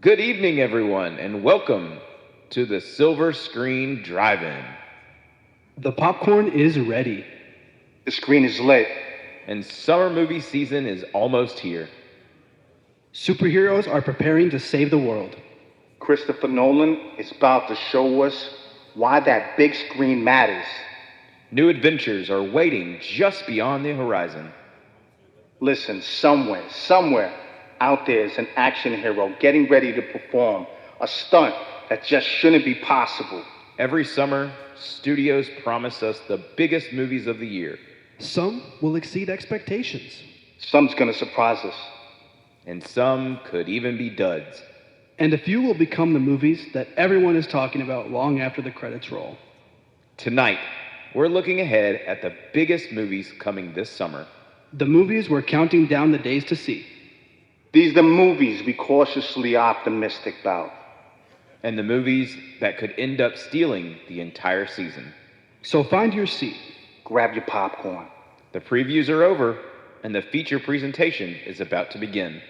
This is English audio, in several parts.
Good evening, everyone, and welcome to the Silver Screen Drive-In. The popcorn is ready. The screen is lit. And summer movie season is almost here. Superheroes are preparing to save the world. Christopher Nolan is about to show us why that big screen matters. New adventures are waiting just beyond the horizon. Listen, somewhere out there is an action hero getting ready to perform a stunt that just shouldn't be possible. Every summer, studios promise us the biggest movies of the year. Some will exceed expectations. Some's gonna surprise us. And some could even be duds. And a few will become the movies that everyone is talking about long after the credits roll. Tonight, we're looking ahead at the biggest movies coming this summer. The movies we're counting down the days to see. These are the movies we cautiously optimistic about. And the movies that could end up stealing the entire season. So find your seat. Grab your popcorn. The previews are over, and the feature presentation is about to begin.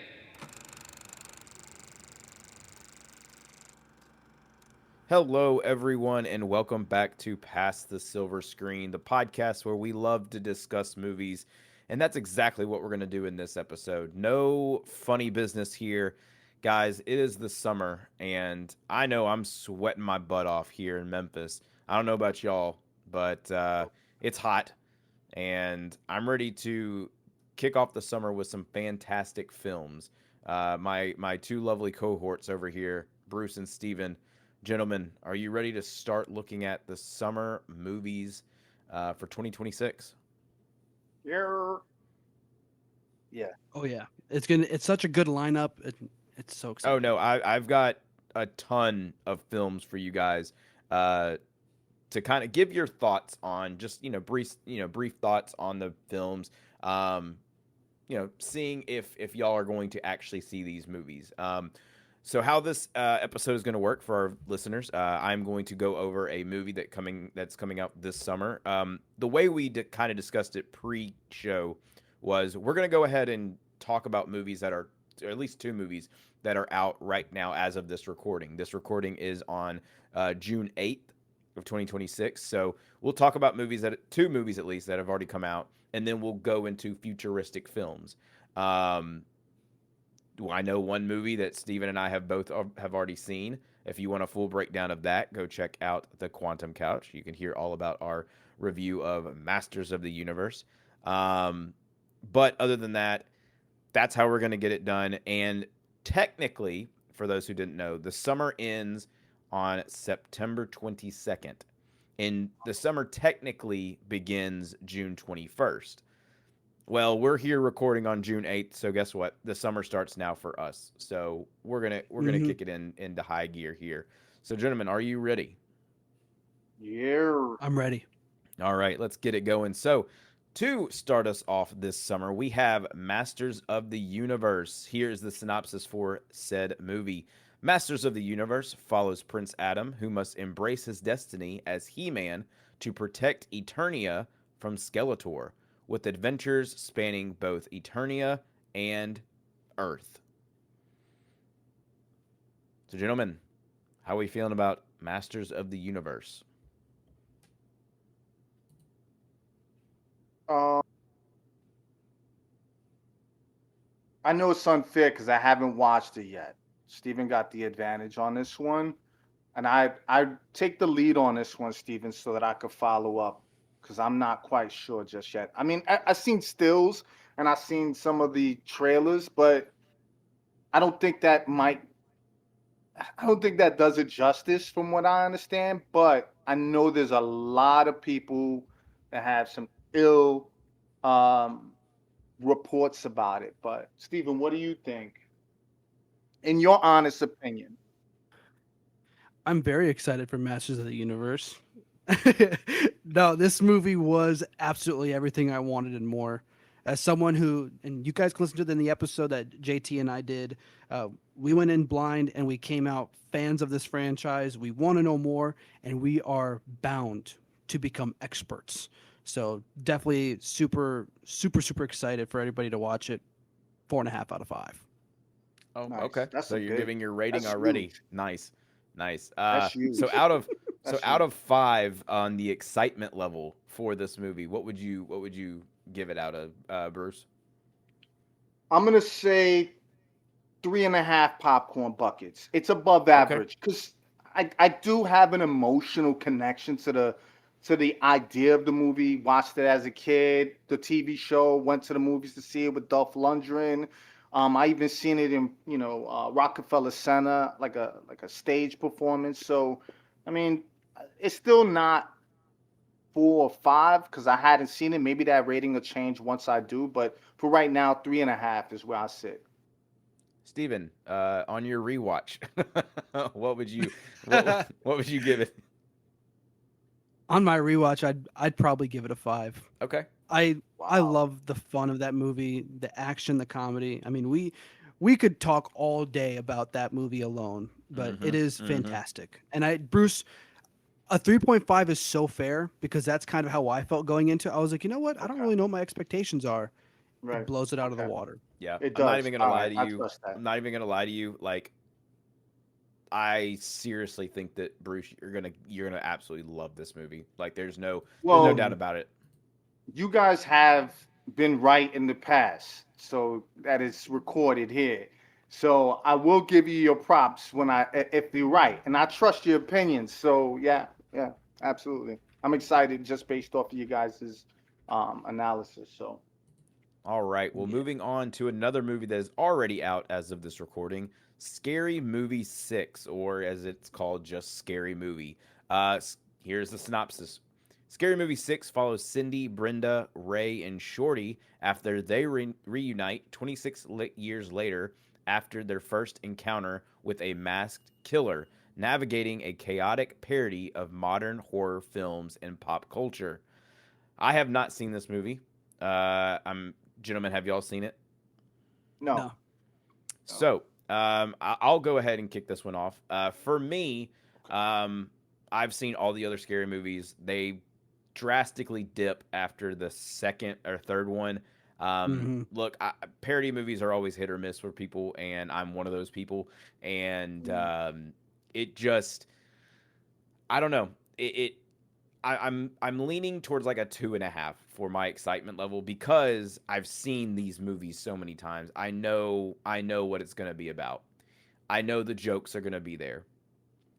Hello, everyone, and welcome back to Past the Silver Screen, the podcast where we love to discuss movies. And that's exactly what we're going to do in this episode. No funny business here. Guys, it is the summer, and I know I'm sweating my butt off here in Memphis. I don't know about y'all, but it's hot, and I'm ready to kick off the summer with some fantastic films. My two lovely cohorts over here, Bruce and Steven. Gentlemen, are you ready to start looking at the summer movies for 2026? Yeah. Oh yeah, it's such a good lineup. It's so exciting. Oh no, I've got a ton of films for you guys to kind of give your thoughts on, just brief thoughts on the films. Seeing if y'all are going to actually see these movies. So how this episode is going to work for our listeners, I'm going to go over a movie that's coming out this summer. The way we kind of discussed it pre-show was we're going to go ahead and talk about movies that are, or at least two movies that are out right now as of this recording. This recording is on June 8th of 2026. So we'll talk about two movies at least that have already come out, and then we'll go into futuristic films. I know one movie that Steven and I have already seen. If you want a full breakdown of that, go check out the Quantum Couch. You can hear all about our review of Masters of the Universe. But other than that, that's how we're going to get it done. And technically, for those who didn't know, the summer ends on September 22nd. And the summer technically begins June 21st. Well, we're here recording on June 8th, so guess what? The summer starts now for us. So we're gonna kick it into high gear here. So, gentlemen, are you ready? Yeah. I'm ready. All right, let's get it going. So, to start us off this summer, we have Masters of the Universe. Here's the synopsis for said movie. Masters of the Universe follows Prince Adam, who must embrace his destiny as He-Man to protect Eternia from Skeletor, with adventures spanning both Eternia and Earth. So, gentlemen, how are we feeling about Masters of the Universe? Um, I know it's unfair because I haven't watched it yet. Steven got the advantage on this one, and I take the lead on this one, Steven, so that I could follow up because I'm not quite sure just yet. I mean, I seen stills and I seen some of the trailers, but I don't think that might. I don't think that does it justice from what I understand. But I know there's a lot of people that have some ill um, reports about it. But Steven, what do you think? In your honest opinion. I'm very excited for Masters of the Universe. No, this movie was absolutely everything I wanted and more. As someone who, and you guys can listen to it in the episode that JT and I did, we went in blind and we came out fans of this franchise. We want to know more, and we are bound to become experts. So definitely super, super, super excited for everybody to watch it. 4.5 out of 5. Oh, Nice. okay. That's So a you're big. giving your rating That's already. huge. Nice, nice. That's So huge. so That's out huge. of 5 on the excitement level for this movie, what would you give it out of, Bruce? I'm gonna say 3.5 popcorn buckets. It's above Okay. average because I do have an emotional connection to the idea of the movie. Watched it as a kid, the TV show, went to the movies to see it with Dolph Lundgren. I even seen it in Rockefeller Center, like a stage performance. So, I mean, it's still not 4 or 5 because I hadn't seen it. Maybe that rating will change once I do, but for right now, 3.5 is where I sit. Steven, on your rewatch, what would you what would you give it? On my rewatch, I'd probably give it a 5. Okay. I Wow. love the fun of that movie, the action, the comedy. I mean, we could talk all day about that movie alone, but it Mhm. is Mhm. fantastic. And Bruce, a 3.5 is so fair because that's kind of how I felt going into it. I was like, you know what? I don't Okay. really know what my expectations are. It Right. blows it out of the Okay. water. Yeah. It I'm not does. even going to All lie right. to I you. trust that. I'm not even going to lie to you. Like, I seriously think that Bruce, you're gonna absolutely love this movie. Like, there's no Well, doubt Mhm. about it. you guys have been right in the past, so that is recorded here. So I will give you your props if you're right, and I trust your opinions. So yeah, yeah, absolutely. I'm excited just based off of you guys' analysis. So All right. Well, Yeah. moving on to another movie that is already out as of this recording, Scary Movie 6, or as it's called, just Scary Movie. Here's the synopsis. Scary Movie 6 follows Cindy, Brenda, Ray, and Shorty after they reunite 26 years later after their first encounter with a masked killer, navigating a chaotic parody of modern horror films and pop culture. I have not seen this movie. I'm Gentlemen, have y'all seen it? no, No. no, So, I'll go ahead and kick this one off. For me, um, I've seen all the other scary movies. They drastically dip after the second or third one. Hmm. Look, parody movies are always hit or miss for people, and I'm one of those people. And mm, it just, I don't know. I'm leaning towards like a 2.5 for my excitement level because I've seen these movies so many times. I know what it's gonna be about. I know the jokes are gonna be there.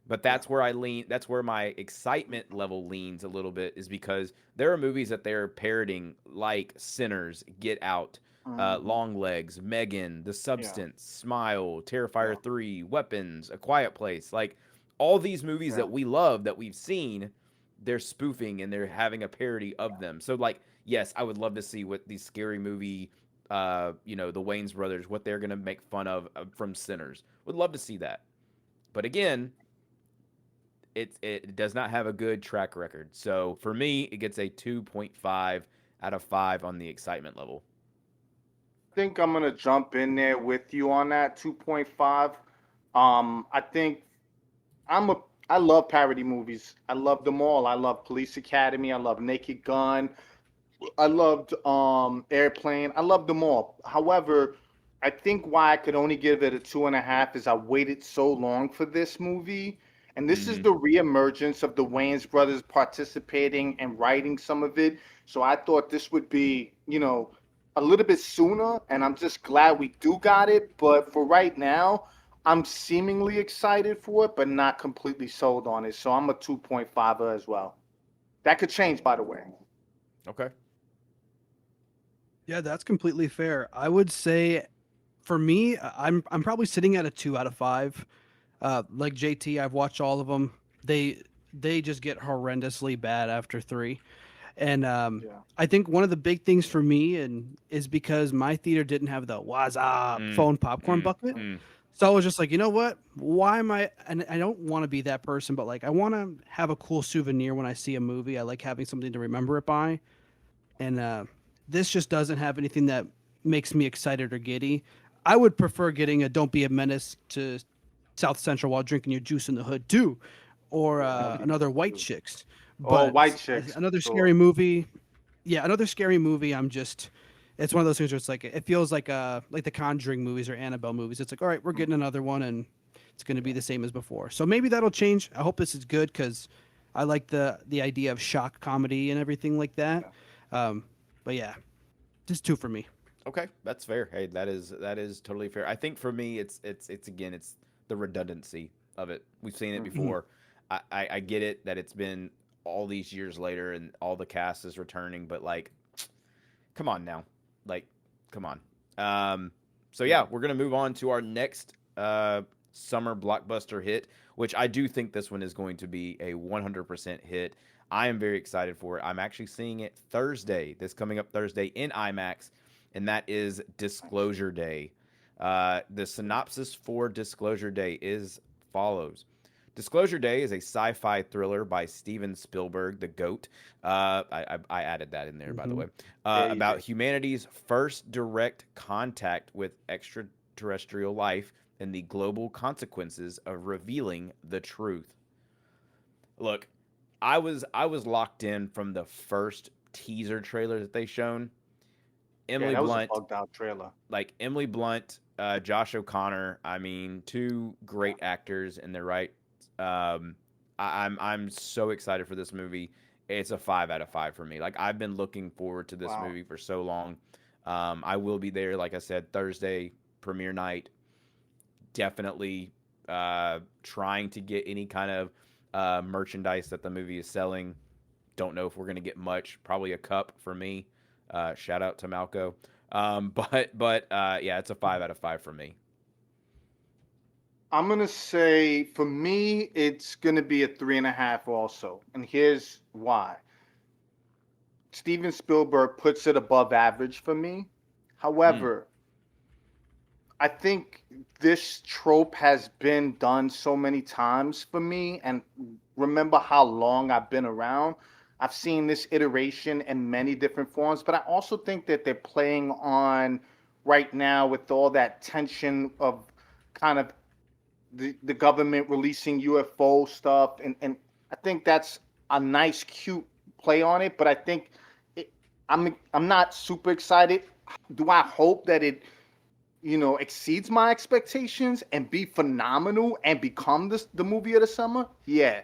But yeah, that's where I lean. That's where my excitement level leans a little bit, is because there are movies that they're parodying, like Sinners, Get Out, hmm, Long Legs, Megan, The yeah, Substance, Smile, yeah, Terrifier 3, Weapons, A Quiet Place. Like all these movies yeah, that we love, that we've seen, they're spoofing and they're having a parody of them. So, like, yes, I would love to see what these scary movie, the Wayans brothers, what they're gonna make fun of from Sinners. Would love to see that. But again, it does not have a good track record. So for me, it gets a 2.5 out of 5 on the excitement level. think I'm gonna jump in there with you on that 2.5. I think I'm a I love parody movies. I love them all. I love Police Academy. I love Naked Gun. I loved Airplane. I loved them all. However, I think why I could only give it a 2.5 is I waited so long for this movie. And this is Mm-hmm. the reemergence of the Wayans brothers participating and writing some of it. So I thought this would be, a little bit sooner. And I'm just glad we do got it. But for right now, I'm seemingly excited for it, but not completely sold on it. So I'm a 2.5 as well. That could change, by the way. Okay. Yeah, that's completely fair. I would say for me, I'm probably sitting at a 2 out of 5. Like JT, I've watched all of them. They just get horrendously bad after 3. And Yeah. I think one of the big things for me and is because my theater didn't have the what's up Mm, phone popcorn mm, bucket. mm. So I was just like, you know what? Why am I? And I don't want to be that person, but like, I want to have a cool souvenir when I see a movie. I like having something to remember it by. And this just doesn't have anything that makes me excited or giddy. I would prefer getting a "Don't Be a Menace to South Central while drinking your juice in the hood" too, or Yeah, that'd be another cool White too. Chicks. Oh, But White Chicks for another scary sure. movie, yeah, another scary movie. I'm just it's one of those things where it's like it feels like the Conjuring movies or Annabelle movies. It's like, all right, we're getting another one, and it's going to be the same as before. So maybe that'll change. I hope this is good because I like the idea of shock comedy and everything like that. But yeah, just two for me. Okay, that's fair. Hey, that is totally fair. I think for me, it's again, it's the redundancy of it. We've seen it Mhm. before. I get it that it's been all these years later and all the cast is returning, but like, come on now, like, come on. So yeah, we're gonna move on to our next summer blockbuster hit, which I do think this one is going to be a 100% hit. I am very excited for it. I'm actually seeing it Thursday, this coming up Thursday in IMAX, and that is Disclosure Day. The synopsis for Disclosure Day is follows. Disclosure Day is a sci-fi thriller by Steven Spielberg, the GOAT. I added that in there, by the Mhm. way. Yeah, you About did. humanity's first direct contact with extraterrestrial life and the global consequences of revealing the truth. Look, I was locked in from the first teaser trailer that they shown. Yeah, Emily that was a Blunt, bugged out trailer. like Emily Blunt, Josh O'Connor. I mean, two Yeah. great actors in their right. I'm so excited for this movie. It's a 5 out of 5 for me. Like I've been looking forward to this Wow. movie for so long. I will be there, like I said, Thursday premiere night. Definitely trying to get any kind of merchandise that the movie is selling. Don't know if we're gonna get much. Probably a cup for me. Shout out to Malco. But yeah, it's a 5 out of 5 for me. I'm gonna say for me, it's gonna be a 3.5 also, and here's why. Steven Spielberg puts it above average for me. Mm, However, I think this trope has been done so many times for me, and remember how long I've been around. I've seen this iteration in many different forms, but I also think that they're playing on right now with all that tension of kind of the government releasing UFO stuff, and I think that's a nice, cute play on it. But I think it, I'm not super excited. Do I hope that it exceeds my expectations and be phenomenal and become the movie of the summer? Yeah,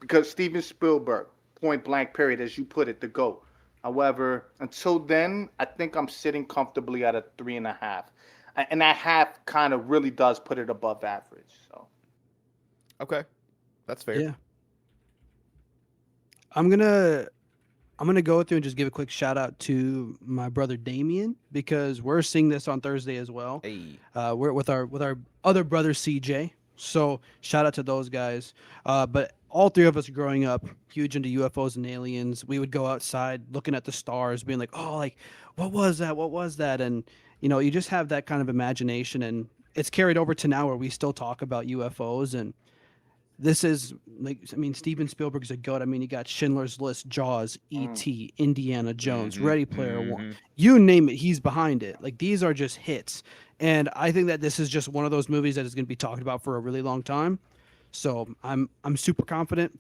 because Steven Spielberg, point blank, period, as you put it, the GOAT. However, until then, I think I'm sitting comfortably at a 3.5, and that half kind of really does put it above average. So okay, that's fair. Yeah, I'm gonna I'm gonna go through and just give a quick shout out to my brother Damien because we're seeing this on Thursday as well. Hey, We're with our other brother CJ. So shout out to those guys. But all three of us growing up, huge into UFOs and aliens. We would go outside looking at the stars, being like, "Oh, like what was that? What was that?" And you just have that kind of imagination, and it's carried over to now where we still talk about UFOs and this is like I mean Steven Spielberg's a goat. I mean you got Schindler's List, Jaws, mm, E.T., Indiana Jones, mm-hmm, Ready Player One. mm-hmm. You name it, he's behind it. Like these are just hits. And I think that this is just one of those movies that is going to be talked about for a really long time. So I'm super confident.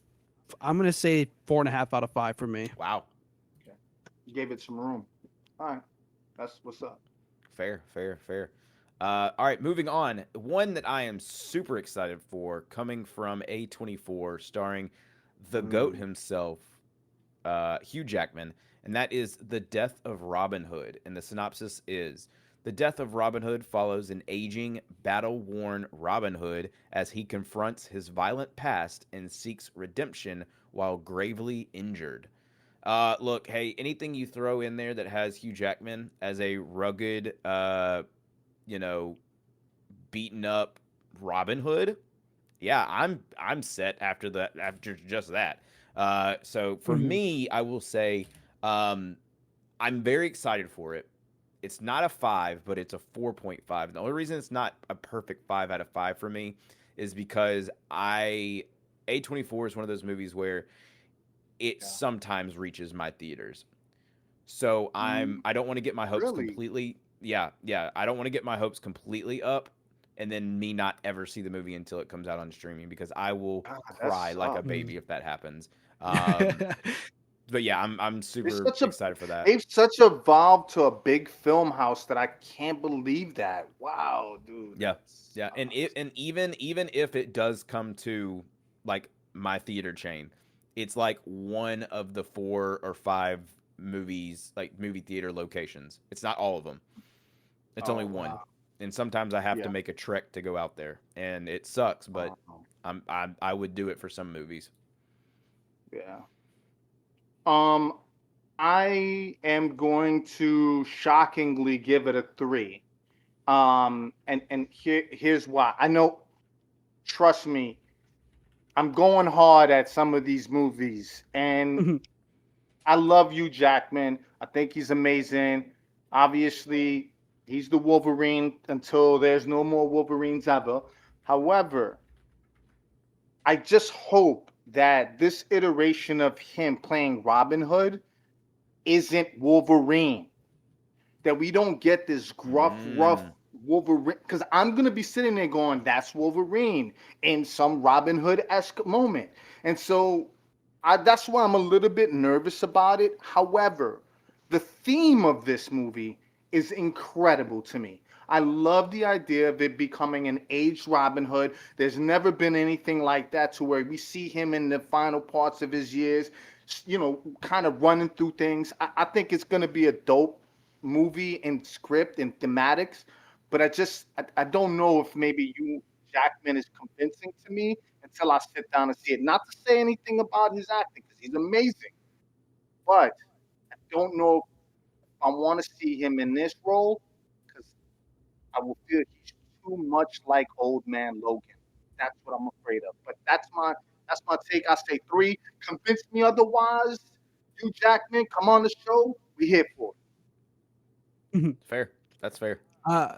I'm going to say 4.5 out of 5 for me. Wow, okay. You gave it some room. All right, that's what's up. fair, fair, fair. All right, moving on. One that I am super excited for, coming from A24, starring the GOAT Mm. himself, Hugh Jackman, and that is The Death of Robin Hood. And the synopsis is: The death of Robin Hood follows an aging, battle worn Robin Hood as he confronts his violent past and seeks redemption while gravely injured. Look, hey, anything you throw in there that has Hugh Jackman as a rugged, you know, beaten up Robin Hood, yeah, I'm set after that. After just that, so for Mhm. me, I will say, um, I'm very excited for it. It's not a 5, but it's a 4.5. The only reason it's not a perfect 5 out of 5 for me is because A24 is one of those movies where it Yeah. sometimes reaches my theaters. So Mm, I don't want to get my hopes really? completely. Yeah, yeah. I don't want to get my hopes completely up, and then me not ever see the movie until it comes out on streaming because I will God, that cry like a sucks. Mhm. baby if that happens. Um, but yeah, I'm They're super such a excited for that. they've such evolved to a big film house that I can't believe that. Wow, dude. Yeah, yeah, and even if it does come to like my theater chain, it's like one of the 4 or 5 movies, like movie theater locations. It's not all of them. It's only Oh one, wow. and sometimes I have to Yeah. make a trek to go out there, and it sucks, but Oh, I would do it for some movies. yeah. Um, I am going to shockingly give it a 3. And here's why. I know, trust me, I'm going hard at some of these movies, and I love you, Jackman. I think he's amazing. Obviously, he's the Wolverine until there's no more Wolverines ever. However, I just hope that this iteration of him playing Robin Hood isn't Wolverine. That we don't get this gruff, rough Mm, Wolverine. Because I'm gonna be sitting there going, "That's Wolverine" in some Robin Hood-esque moment, and so that's why I'm a little bit nervous about it. However, the theme of this movie is incredible to me. I love the idea of it becoming an aged Robin Hood. There's never been anything like that to where we see him in the final parts of his years, kind of running through things. I think it's going to be a dope movie and script and thematics, but I don't know if maybe you, Jackman, is convincing to me until I sit down and see it. Not to say anything about his acting, because he's amazing, but I don't know if I want to see him in this role, because I will feel he's too much like Old Man Logan. That's what I'm afraid of. But that's my take. I say 3. Convince me otherwise. You, Jackman, come on the show. We here for fair. That's fair. uh,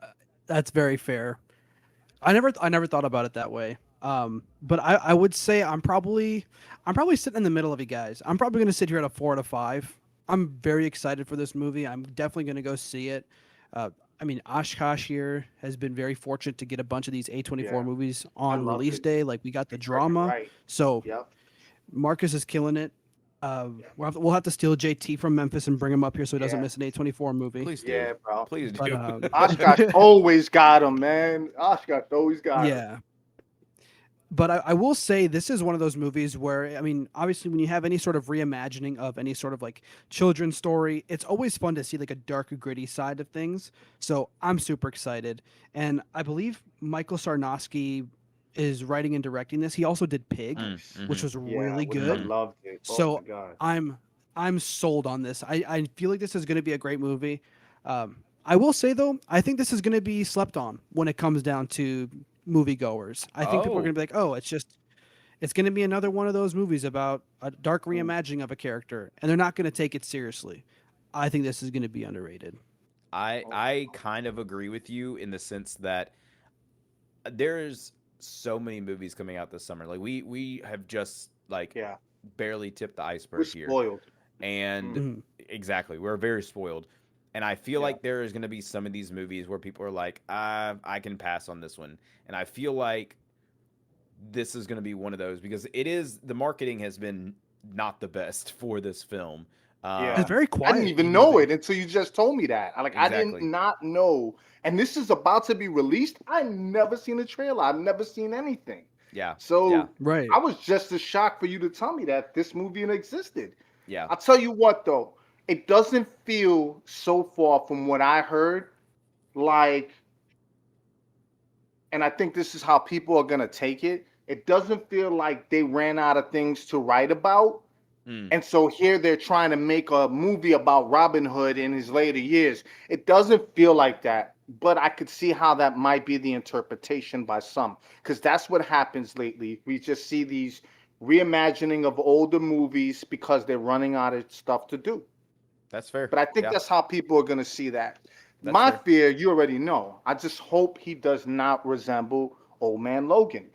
that's very fair. I never thought about it that way. But I would say I'm probably sitting in the middle of you guys. I'm probably gonna sit here at a 4 out of 5. I'm very excited for this movie. I'm definitely gonna go see it. I mean, Oshkosh here has been very fortunate to get a bunch of these it. A24 Yeah, movies I on loved release it. day. Like we got the You're freaking drama, right. so Yep. Marcus is killing it. We'll have to steal JT from Memphis and bring him up here so he doesn't Yeah. miss an A24 movie. Please do. Yeah, bro. Please But do. Oshkosh always got him, man. Oshkosh always got him. yeah, but I will say this is one of those movies where I mean, obviously, when you have any sort of reimagining of any sort of like children's story, it's always fun to see like a dark, gritty side of things. So I'm super excited, and I believe Michael Sarnowski is writing and directing this. He also did Pig, Mm, Nice. which mhm, was Yeah, really which I good. mhm. loved it. Oh my So god. I'm sold on this. I feel like this is going to be a great movie. I will say though, I think this is going to be slept on when it comes down to moviegoers. I think people are going Oh, to be like, oh, it's going to be another one of those movies about a dark Mm. reimagining of a character, and they're not going to take it seriously. I think this is going to be underrated. Oh, I kind of agree with you in the sense that there's so many movies coming out this summer. Like we have just like yeah. barely tipped the We're iceberg here. spoiled. And Mm. Mhm. exactly, we're very spoiled. And I feel Yeah. like there is going to be some of these movies where people are like, I can pass on this one. And I feel like this is going to be one of those because it is the marketing has been not the best for this film. It's Yeah. very I didn't quiet, the even know movie. it until you just told me that. I didn't Exactly. not know. And this is about to be released. I never seen a trailer. I've never seen anything. Yeah. Yeah. So Right. I was just as shocked for you to tell me that this movie existed. Yeah. I'll tell you what though, it doesn't feel so far from what I heard like, and I think this is how people are gonna take it. It doesn't feel like they ran out of things to write about. Mm, And so here they're trying to make a movie about Robin Hood in his later years. It doesn't feel like that, but I could see how that might be the interpretation by some, because that's what happens lately. We just see these reimagining of older movies because they're running out of stuff to do. that's fair. But I think Yeah. that's how people are going to see that. That's My fair. fear, you already know. I just hope he does not resemble Old Man Logan.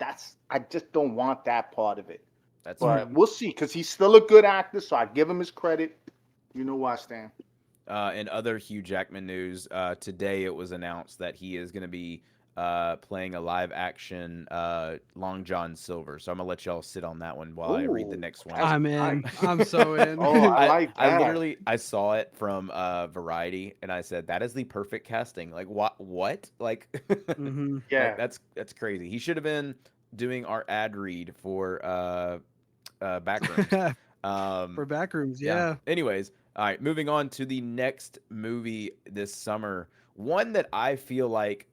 I just don't want that part of it. That's fair. But Mhm. we'll see, because he's still a good actor, so I give him his credit. You know where I stand. In other Hugh Jackman news, today it was announced that he is going to be playing a live action Long John Silver. So I'm gonna let y'all sit on that one while I read the Ooh, next one. that's I'm nice. in. I'm so Oh, in. I like I that. literally I saw it from Variety and I said that is the perfect casting. Like what? Like hmm like Yeah. that's crazy. He should have been doing our ad read for Backrooms. For Backrooms, Yeah. yeah. Anyways, all right, moving on to the next movie this summer. One that I feel like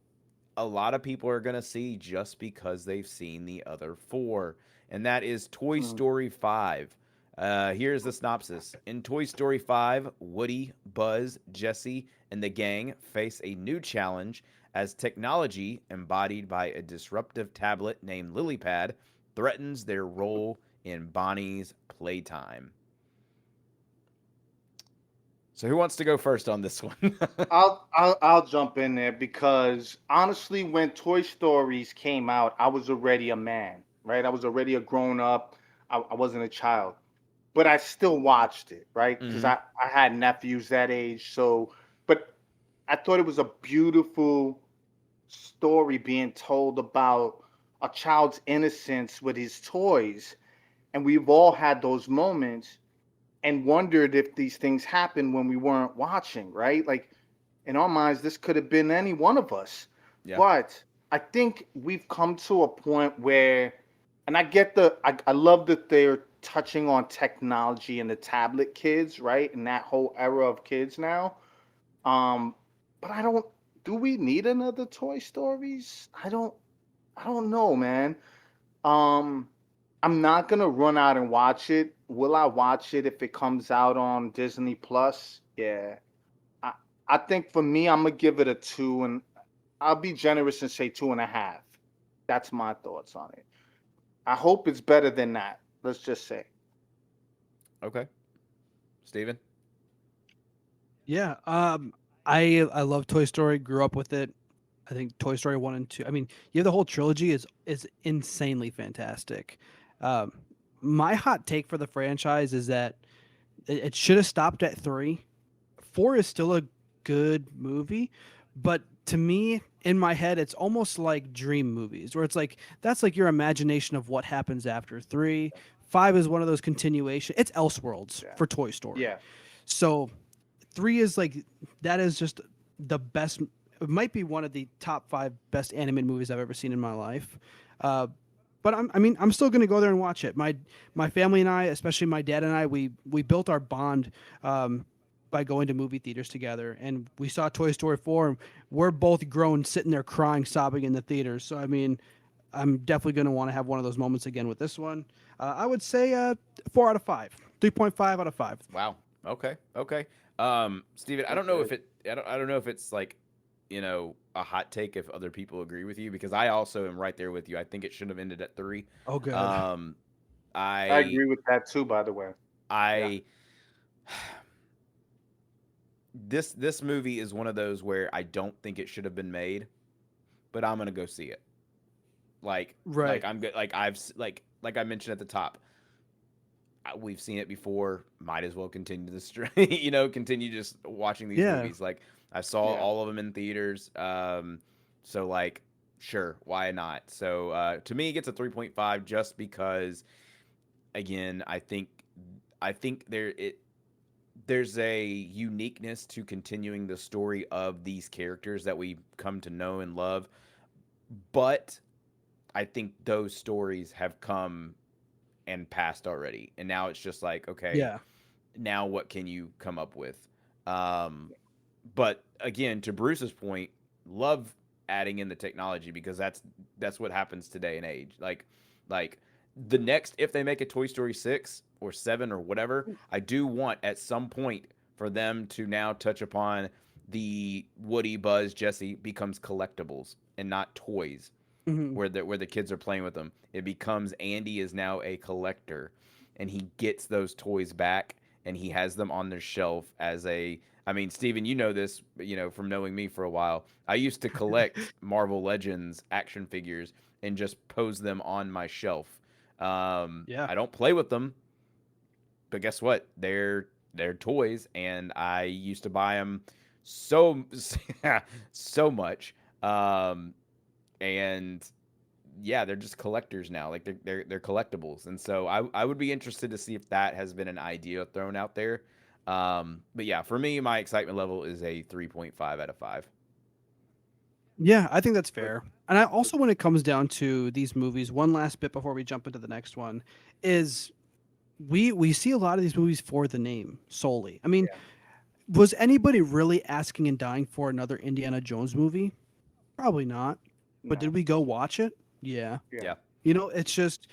a lot of people are going to see just because they've seen the other four, and that is Toy Mm. Story 5. Here's the synopsis. In Toy Story 5, Woody, Buzz, Jesse, and the gang face a new challenge as technology, embodied by a disruptive tablet named LilyPad, threatens their role in Bonnie's playtime. So, who wants to go first on this one? I'll jump in there because honestly, when Toy Stories came out, I was already a man, right? I was already a grown up. I wasn't a child, but I still watched it, right? Because hmm I had nephews that age. So, but I thought it was a beautiful story being told about a child's innocence with his toys, and we've all had those moments and wondered if these things happened when we weren't watching, right? Like in our minds, this could have been any one of us. Yeah. But I think we've come to a point where, and I love that they're touching on technology and the tablet kids, right? And that whole era of kids now. Um, but do we need another Toy Stories? I don't know, man. Um, I'm not gonna run out and watch it. Will I watch it if it comes out on Disney Plus? Yeah. I I think for me, I'm gonna give it a two, and I'll be generous and say 2.5. That's my thoughts on it. I hope it's better than that. Let's just say. Okay. Steven? Yeah. I love Toy Story, grew up with it. I think Toy Story 1 and 2. I mean, yeah, the whole trilogy is insanely fantastic. Um, my hot take for the franchise is that it should have stopped at 3. 4 is still a good movie, but to me, in my head, it's almost like dream movies, where it's like that's like your imagination of what happens after 3. 5 is one of those continuation. It's Elseworlds Yeah. for Toy Story. Yeah. So 3 is like that is just the best. It might be one of the top 5 best animated movies I've ever seen in my life. Uh, but I mean, I'm still going to go there and watch it. My family and I, especially my dad and I, we built our bond by going to movie theaters together, and we saw Toy Story 4, and we're both grown, sitting there crying, sobbing in the theaters. So I mean, I'm definitely going to want to have one of those moments again with this one. I would say 4 out of 5, 3.5 out of 5. Wow. Okay. Okay. Steven, I don't know Okay. if I don't know if it's like, a hot take if other people agree with you because I also am right there with you. I think it should have ended at 3. Oh, good. Um, I I agree with that too, by the way. Yeah. I this movie is one of those where I don't think it should have been made, but I'm gonna go see it. Like Right. I'm good. Like like I mentioned at the top, we've seen it before. Might as well continue the continue just watching these Yeah. movies. Like I saw Yeah. all of them in theaters. So like, sure, why not? So to me, it gets a 3.5 just because, again, I think there's a uniqueness to continuing the story of these characters that we come to know and love, but I think those stories have come and passed already. And now it's just like, okay, Yeah. now what can you come up with? Um, but again, to Bruce's point, love adding in the technology because that's what happens today and age. Like the next if they make a Toy Story 6 or 7 or whatever, I do want at some point for them to now touch upon the Woody, Buzz, Jesse becomes collectibles and not toys hmm where the kids are playing with them. It becomes Andy is now a collector, and he gets those toys back, and he has them on their shelf as a. I mean, Steven, you know this, from knowing me for a while. I used to collect Marvel Legends action figures and just pose them on my shelf. Yeah. I don't play with them, but guess what? They're toys, and I used to buy them so so much. and yeah, they're just collectors now. Like they're collectibles, and so I would be interested to see if that has been an idea thrown out there. But yeah, for me, my excitement level is a 3.5 out of 5. Yeah, I think that's fair. And I also, when it comes down to these movies, one last bit before we jump into the next one is we see a lot of these movies for the name solely. I mean, Yeah. was anybody really asking and dying for another Indiana Jones movie? Probably not. But No. did we go watch it? Yeah. Yeah. Yeah, It's just,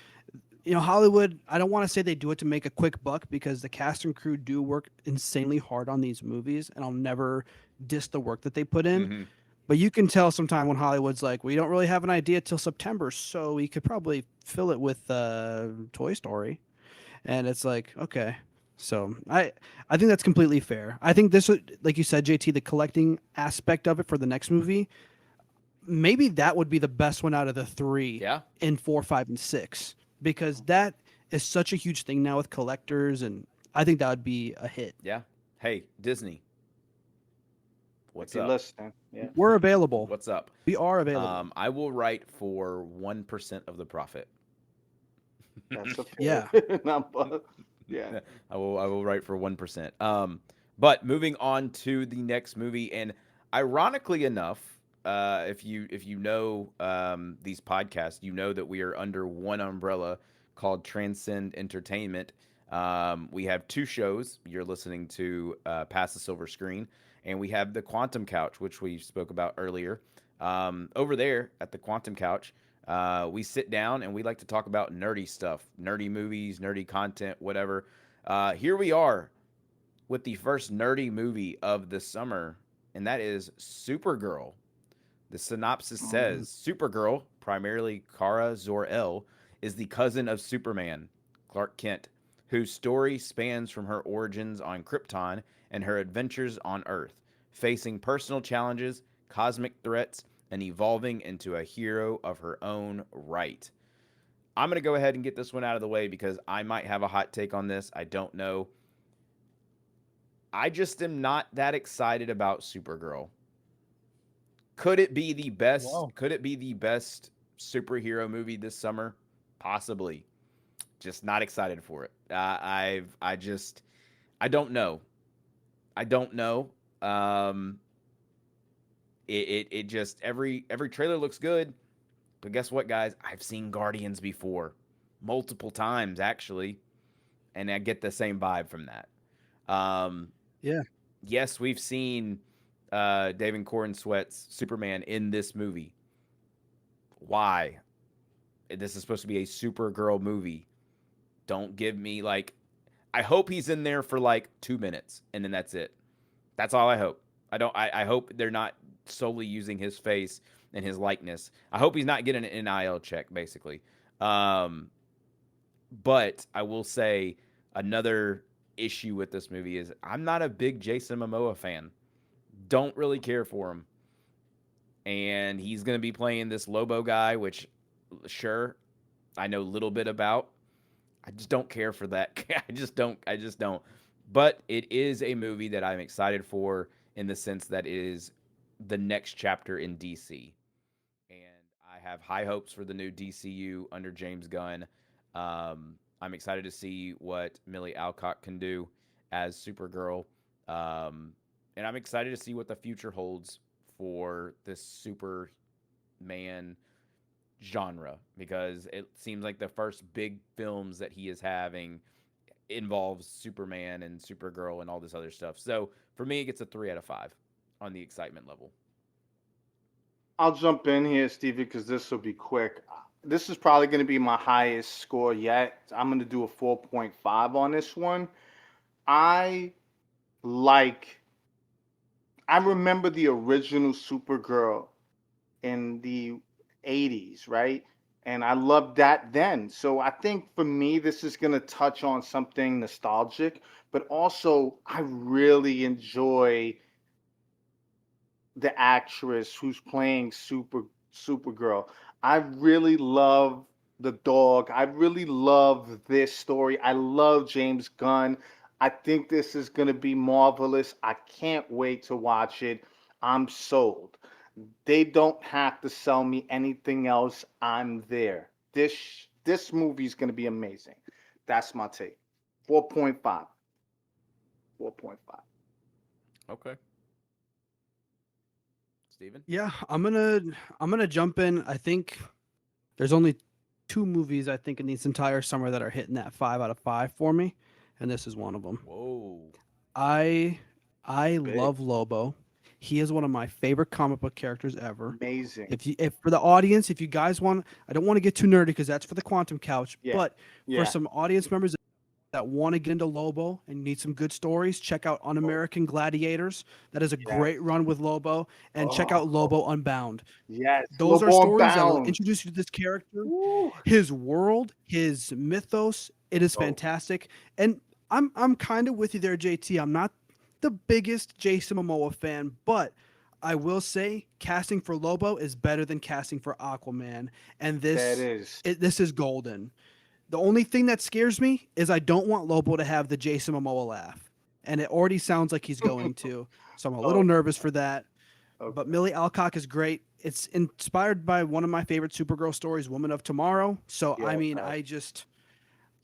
Hollywood, I don't want to say they do it to make a quick buck because the cast and crew do work insanely hard on these movies, and I'll never diss the work that they put in. hmm But you can tell sometime when Hollywood's like, we don't really have an idea till September, so we could probably fill it with Toy Story, and it's like, okay. So I think that's completely fair. I think this would, like you said, JT, the collecting aspect of it for the next movie, maybe that would be the best one out of the three yeah, in 4, 5, and 6 because that is such a huge thing now with collectors, and I think that would be a hit. yeah. Hey, Disney, If what's you're up? listening, yeah. We're available. What's up? We are available. I will write for 1% of the profit. That's a Yeah. fair number. Yeah. I will write for 1%. But moving on to the next movie, and ironically enough, if you know these podcasts, you know that we are under one umbrella called Transcend Entertainment. We have two shows. You're listening to Past the Silver Screen, and we have the Quantum Couch, which we spoke about earlier. Over there at the Quantum Couch, we sit down and we like to talk about nerdy stuff, nerdy movies, nerdy content, whatever. Here we are with the first nerdy movie of the summer, and that is Supergirl. The synopsis says Supergirl, primarily Kara Zor-El, is the cousin of Superman, Clark Kent, whose story spans from her origins on Krypton and her adventures on Earth, facing personal challenges, cosmic threats, and evolving into a hero of her own right. I'm going to go ahead and get this one out of the way because I might have a hot take on this. I don't know. I just am not that excited about Supergirl. Could it be the best? Wow. Could it be the best superhero movie this summer? Possibly. Just not excited for it. I don't know. I don't know. It just every trailer looks good, but guess what, guys? I've seen Guardians before, multiple times actually, and I get the same vibe from that. Yeah. Yes, we've seen David Corn Sweat's Superman in this movie. Why? This is supposed to be a Supergirl movie. Don't give me like. I hope he's in there for like 2 minutes and then that's it. That's all I hope. I don't. I hope they're not solely using his face and his likeness. I hope he's not getting an NIL check, basically. But I will say another issue with this movie is I'm not a big Jason Momoa fan. Don't really care for him. And he's going to be playing this Lobo guy, which, sure, I know a little bit about. I just don't care for that. I just don't. But it is a movie that I'm excited for in the sense that it is the next chapter in DC. And I have high hopes for the new DCU under James Gunn. I'm excited to see what Millie Alcock can do as Supergirl. And I'm excited to see what the future holds for this Superman genre because it seems like the first big films that he is having involves Superman and Supergirl and all this other stuff. So for me, it gets a 3 out of 5 on the excitement level. I'll jump in here, Stevie, because this will be quick. This is probably going to be my highest score yet. I'm going to do a 4.5 on this one. I like, I remember the original Supergirl in the 80s, right? And I loved that then. So I think for me, this is going to touch on something nostalgic, but also I really enjoy the actress who's playing Supergirl. I really love the dog. I really love this story. I love James Gunn. I think this is going to be marvelous. I can't wait to watch it. I'm sold. They don't have to sell me anything else. I'm there. This movie is going to be amazing. That's my take. 4.5. 4.5. Okay. Steven? Yeah, I'm gonna jump in. I think there's only two movies I think in this entire summer that are hitting that 5 out of 5 for me, and this is one of them. Whoa. I I Big. love Lobo. He is one of my favorite comic book characters ever. Amazing. If for the audience, if you guys want, I don't want to get too nerdy because that's for the Quantum Couch, Yeah. but for Yeah. some audience members that want to get into Lobo and need some good stories, check out Un-American Gladiators. That is a Yeah. great run with Lobo, and check out Lobo Unbound. Yes. Those are Lobo stories that will Unbound. introduce you to this character, Woo. his world, his mythos. It is Oh. fantastic, and I'm kind of with you there, JT. I'm not the biggest Jason Momoa fan, but I will say casting for Lobo is better than casting for Aquaman, and That is. this is golden. The only thing that scares me is I don't want Lobo to have the Jason Momoa laugh, and it already sounds like he's going to. So I'm a little Oh. nervous for that. Okay. But Millie Alcock is great. It's inspired by one of my favorite Supergirl stories, Woman of Tomorrow. So I Yeah, mean, right.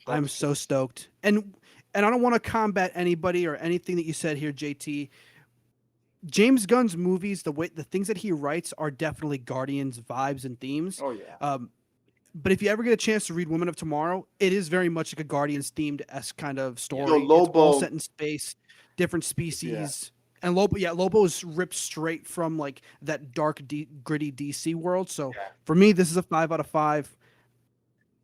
I'm so stoked. And I don't want to combat anybody or anything that you said here, JT. James Gunn's movies, the things that he writes are definitely Guardians vibes and themes. Oh yeah. But if you ever get a chance to read Woman of Tomorrow, it is very much like a Guardians themed esque kind of story. Yo, It's all Lobo- set in space, different species. And Lobo is ripped straight from like that dark, gritty DC world. So Yeah. for me, this is a 5 out of 5.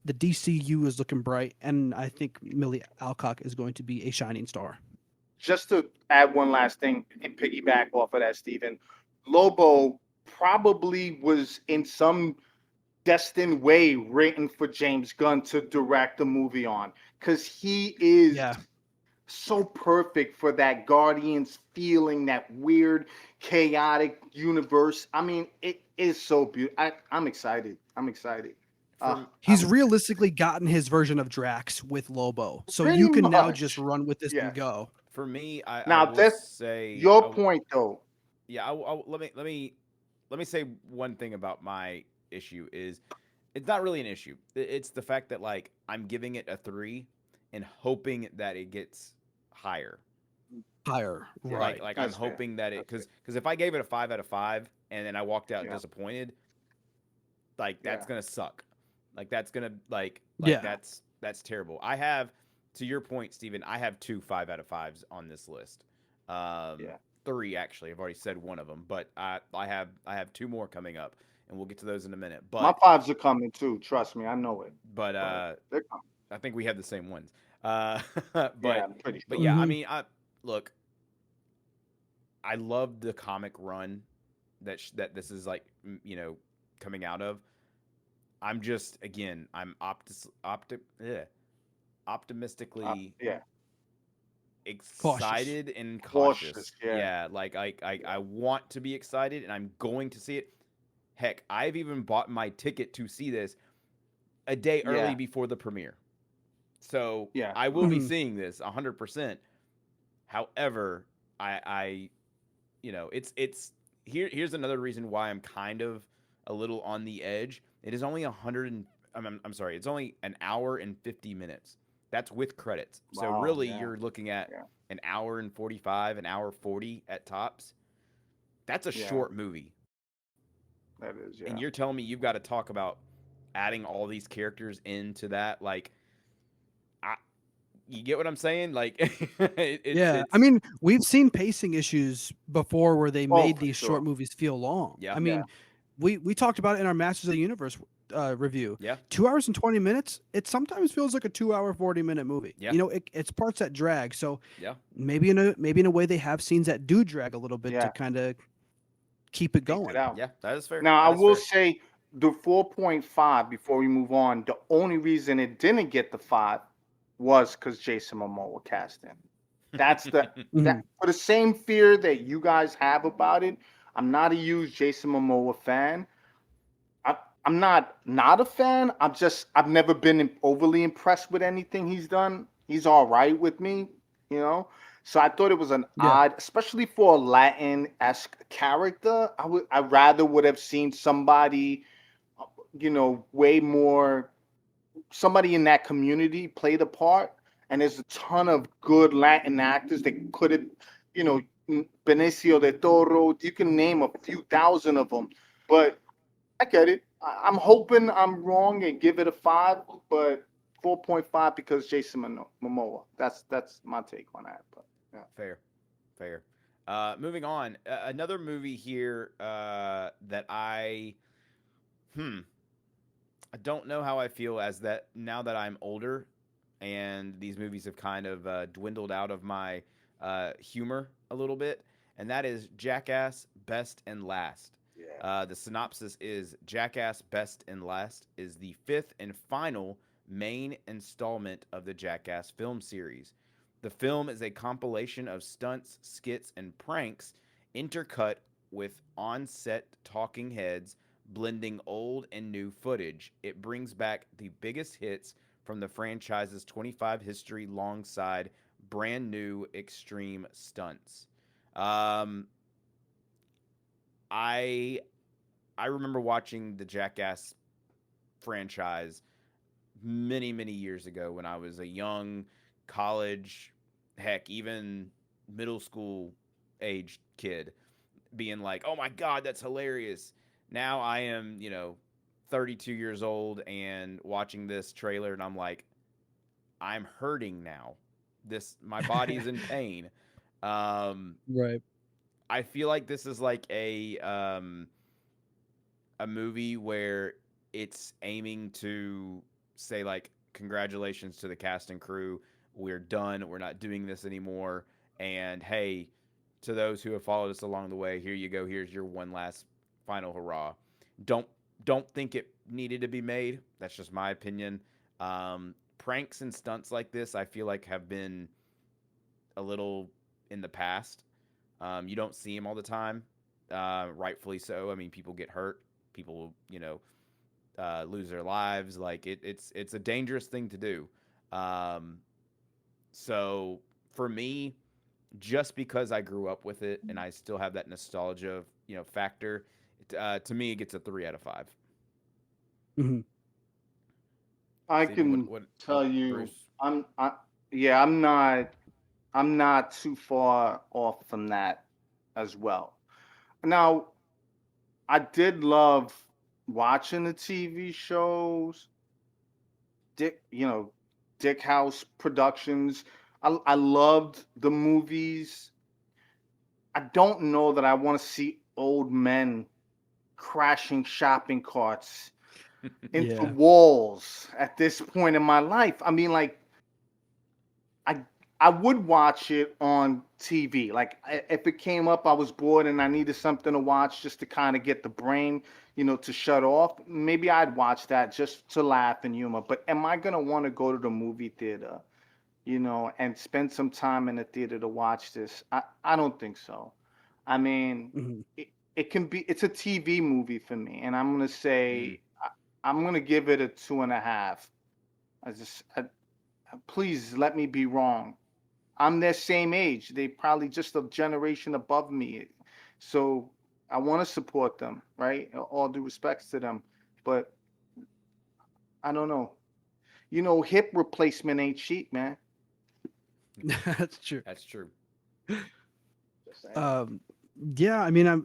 The DCU is looking bright, and I think Millie Alcock is going to be a shining star. Just to add one last thing and piggyback off of that, Stephen, Lobo probably was in some destined way written for James Gunn to direct the movie on, because he is Yeah. so perfect for that Guardians feeling, that weird, chaotic universe. I mean, it is so beautiful. I'm excited. I'm excited. He's I'm- realistically gotten his version of Drax with Lobo, so Pretty you can now much. just run with this Yeah. and go. For me, I Now, will that's say your point, though. Yeah, let me say one thing about my issue is it's not really an issue. It's the fact that like I'm giving it a 3 and hoping that it gets higher. Higher, Yeah. right? Like I'm That's fair. hoping that it That's because if I gave it a 5 out of 5 and then I walked out Yeah. disappointed, like that's Yeah. gonna suck. Like that's gonna Yeah. that's terrible. I have, to your point, Steven, I have 2 5 out of 5s on this list. Yeah. 3 actually. I've already said one of them, but I have 2 more coming up, and we'll get to those in a minute. My But fives are coming too. Trust me, I know it. but They're coming. I think we have the same ones. Yeah, But I'm pretty sure. but yeah, I Mhm. mean, look, I love the comic run that this is like coming out of. I'm just again, I'm optimistically Yeah. excited and Cautious, cautious. yeah. Like I want to be excited and I'm going to see it. Heck, I've even bought my ticket to see this a day early Yeah. before the premiere. So Yeah. I will be Mhm. seeing this 100%. However, I it's here's another reason why I'm kind of a little on the edge. It is only 100 and I'm sorry, it's only an hour and 50 minutes. That's with credits. So Wow, really yeah. you're looking at Yeah. an hour and 45, an hour 40 at tops. That's a Yeah. short movie. That is, yeah. And you're telling me you've got to talk about adding all these characters into that, like you get what I'm saying? Like Yeah, I mean, we've seen pacing issues before where they made for these sure. short movies feel long. Yeah. I mean, we talked about it in our Masters of the Universe review. Yeah. 2 hours and 20 minutes. It sometimes feels like a 2 hour 40-minute movie. Yeah. You know, it's parts that drag. So Yeah. maybe in a way they have scenes that do drag a little bit Yeah. to kind of keep it Beats going. it out. Yeah, that is fair. Now, That I is will fair. say the 4.5 before we move on, the only reason it didn't get the 5 was because Jason Momoa cast in. That's that for the same fear that you guys have about it. I'm not a huge Jason Momoa fan. I'm not a fan. I've never been overly impressed with anything he's done. He's all right with me, you know. So I thought it was an Yeah. odd, especially for a Latin-esque character. I rather would have seen somebody, way more somebody in that community play the part. And there's a ton of good Latin actors that could have, you know, Benicio de Toro. You can name a few thousand of them, but I get it. I'm hoping I'm wrong and give it a 5, but 4.5 because Jason Momoa. That's my take on that. But yeah. Fair, fair. Moving on, another movie here that hmm, I don't know how I feel as that now that I'm older, and these movies have kind of dwindled out of my humor a little bit, and that is Jackass Best and Last. Yeah. The synopsis is Jackass Best and Last is the fifth and final main installment of the Jackass film series. The film is a compilation of stunts, skits, and pranks intercut with on set talking heads, blending old and new footage. It brings back the biggest hits from the franchise's 25 history alongside brand new extreme stunts. Um, I I remember watching the Jackass franchise many years ago when I was a young college, heck, even middle school age kid, being like, "Oh my god, that's hilarious." Now I am, 32 years old and watching this trailer and I'm like, I'm hurting now. This my body's in pain. Um Right. I feel like this is like a movie where it's aiming to say like congratulations to the cast and crew, we're done, we're not doing this anymore, and hey, to those who have followed us along the way, here you go, here's your one last final hurrah. Don't don't think it needed to be made. That's just my opinion. Pranks and stunts like this I feel like have been a little in the past. You don't see them all the time, rightfully so. I mean, people get hurt, people, lose their lives. Like it's a dangerous thing to do. Um, so for me, just because I grew up with it and I still have that nostalgia, factor, to me, it gets a 3 out of 5. Hmm. I Steven, can oh, tell you, Bruce. yeah, I'm not too far off from that as well. Now, I did love watching the TV shows, Dick, Dick House Productions. I loved the movies. I don't know that I want to see old men crashing shopping carts into Yeah. walls at this point in my life. I mean, like, I I would watch it on TV. Like, if it came up, I was bored and I needed something to watch just to kind of get the brain, to shut off. Maybe I'd watch that just to laugh and humor. But am I gonna want to go to the movie theater, and spend some time in the theater to watch this? I don't think so. I mean, Hmm. it's a TV movie for me, and I'm gonna Mm. say I'm gonna give it a 2.5. Please let me be wrong. I'm their same age. They probably just a generation above me. So I want to support them, right? All due respects to them. But I don't know. Hip replacement ain't cheap, man. That's true. That's true. Just saying. Um, yeah, I mean, I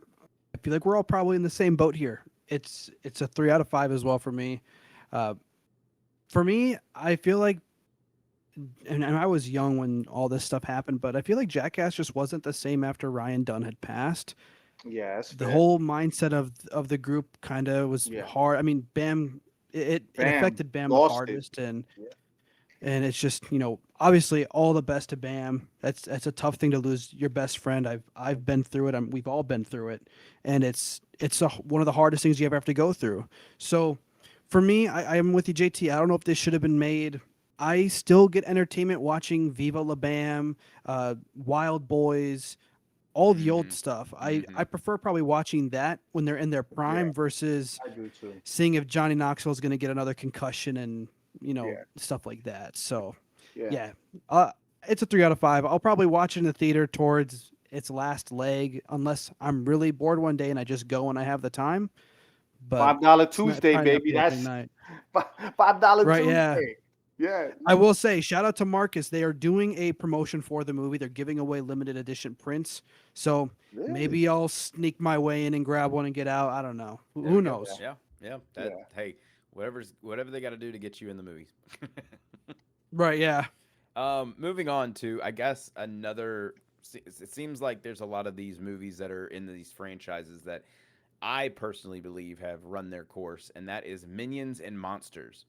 feel like we're all probably in the same boat here. It's a 3 out of 5 as well for me. Uh, for me, I feel like, and I was young when all this stuff happened, but I feel like Jackass just wasn't the same after Ryan Dunn had passed. Yeah, that's The fair. whole mindset of the group kind of was Yeah. hard. I mean, Bam, it Bam. affected Bam the Lost it. hardest, and Yeah. it's just obviously all the best to Bam. That's a tough thing to lose your best friend. I've been through it. We've all been through it, and one of the hardest things you ever have to go through. So for me, I am with you, JT. I don't know if this should have been made. I still get entertainment watching Viva La Bam, Wild Boys, all the old Mm-hmm. stuff. Mm-hmm. I prefer probably watching that when they're in their Yeah, prime versus I do too. seeing if Johnny Knoxville is going to get another concussion and Yeah. stuff like that. So Yeah. yeah, uh, It's a 3 out of 5. I'll probably watch it in the theater towards its last leg, unless I'm really bored one day and I just go when I have the time. But $5 it's not Tuesday, probably not baby. the opening That's night. $5 Right? Yeah. Tuesday. Yeah. I will say, shout out to Marcus. They are doing a promotion for the movie. They're giving away limited edition prints. So Really? maybe I'll sneak my way in and grab one and get out. I don't know. There Who we go. knows? Yeah, yeah. Yeah. Hey, whatever they got to do to get you in the movies. Right? Yeah. Moving on to, I guess, another. It seems like there's a lot of these movies that are in these franchises that I personally believe have run their course, and that is Minions and Monsters.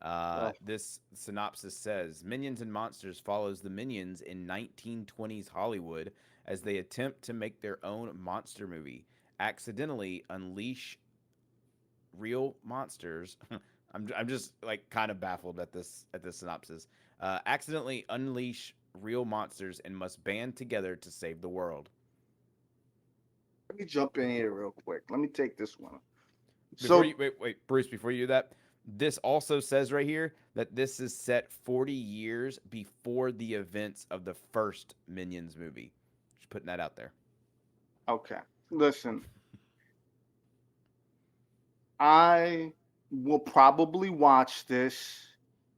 Oh, This synopsis says Minions and Monsters follows the Minions in 1920s Hollywood as they attempt to make their own monster movie, accidentally unleash real monsters. I'm just like kind of baffled at this synopsis. Accidentally unleash real monsters and must band together to save the world. let me jump in here real quick. Let me take this one. Before So you wait, Bruce, before you do that, this also says right here that this is set 40 years before the events of the first Minions movie. Just putting that out there. okay, listen. I will probably watch this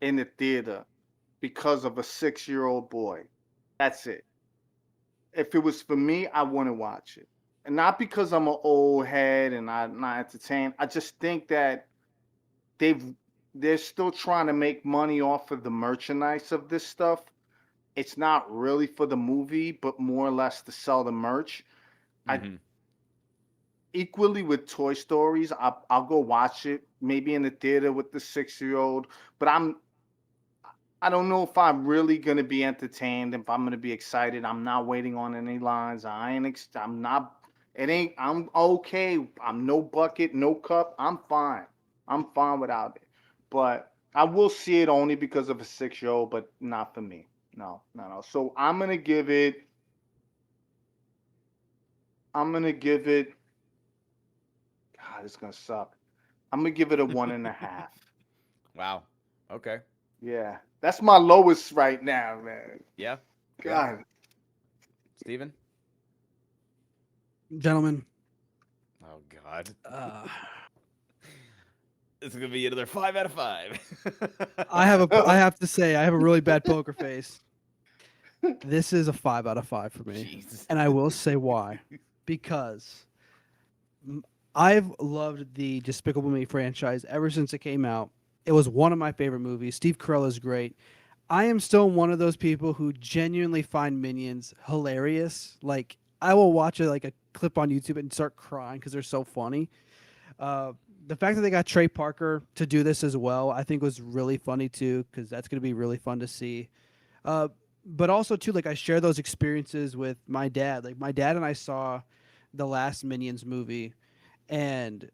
in the theater because of a 6-year-old boy. That's it. If it was for me, I wouldn't watch it. And not because I'm an old head and I'm not entertained. I just think that they've they're still trying to make money off of the merchandise of this stuff. It's not really for the movie, but more or less to sell the merch. I Mm-hmm. equally with Toy Stories, I'll go watch it maybe in the theater with the 6-year-old, but I don't know if I'm really gonna be entertained, if I'm gonna be excited. I'm not waiting on any lines. I'm not. It ain't. I'm okay. I'm no bucket, no cup. I'm fine. I'm fine without it. But I will see it only because of a 6-year-old, but not for me. No, no, no. So I'm gonna give it. I'm gonna give it. God, it's gonna suck. I'm gonna give it a 1.5. Wow. Okay. Yeah, that's my lowest right now, man. Yeah. Yeah. God. Steven? Gentlemen, Oh God. uh, This is gonna be another 5 out of 5. I have to say, I have a really bad poker face. This is a 5 out of 5 for me. Jeez. And I will say why. Because I've loved the Despicable Me franchise ever since it came out. It was one of my favorite movies. Steve Carell is great. I am still one of those people who genuinely find Minions hilarious. Like, I will watch like a clip on YouTube and start crying because they're so funny. The fact that they got Trey Parker to do this as well, I think was really funny too, because that's going to be really fun to see. Uh, but also too, like I share those experiences with my dad. Like my dad and I saw the last Minions movie, and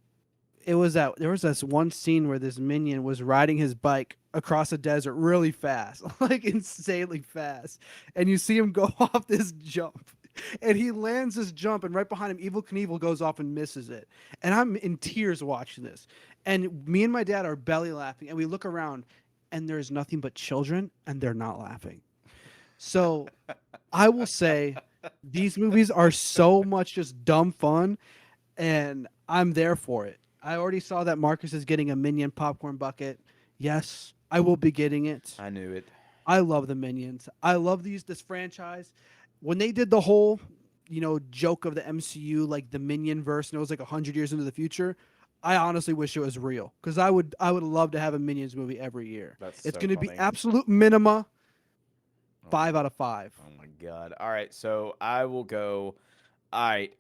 there was this one scene where this minion was riding his bike across a desert really fast, like insanely fast, and you see him go off this jump. And he lands this jump, and right behind him, Evil Knievel goes off and misses it. And I'm in tears watching this. And me and my dad are belly laughing, and we look around, and there's nothing but children, and they're not laughing. So I will say these movies are so much just dumb fun, and I'm there for it. I already saw that Marcus is getting a Minion popcorn bucket. Yes, I will be getting it. I knew it. I love the Minions. I love this franchise. When they did the whole, joke of the MCU, like the Minion verse, and it was like 100 years into the future, I honestly wish it was real because I would love to have a Minions movie every year. That's It's so going to be funny. absolute minima. Oh 5 out of 5. Oh my God. All right, so I will go. All right.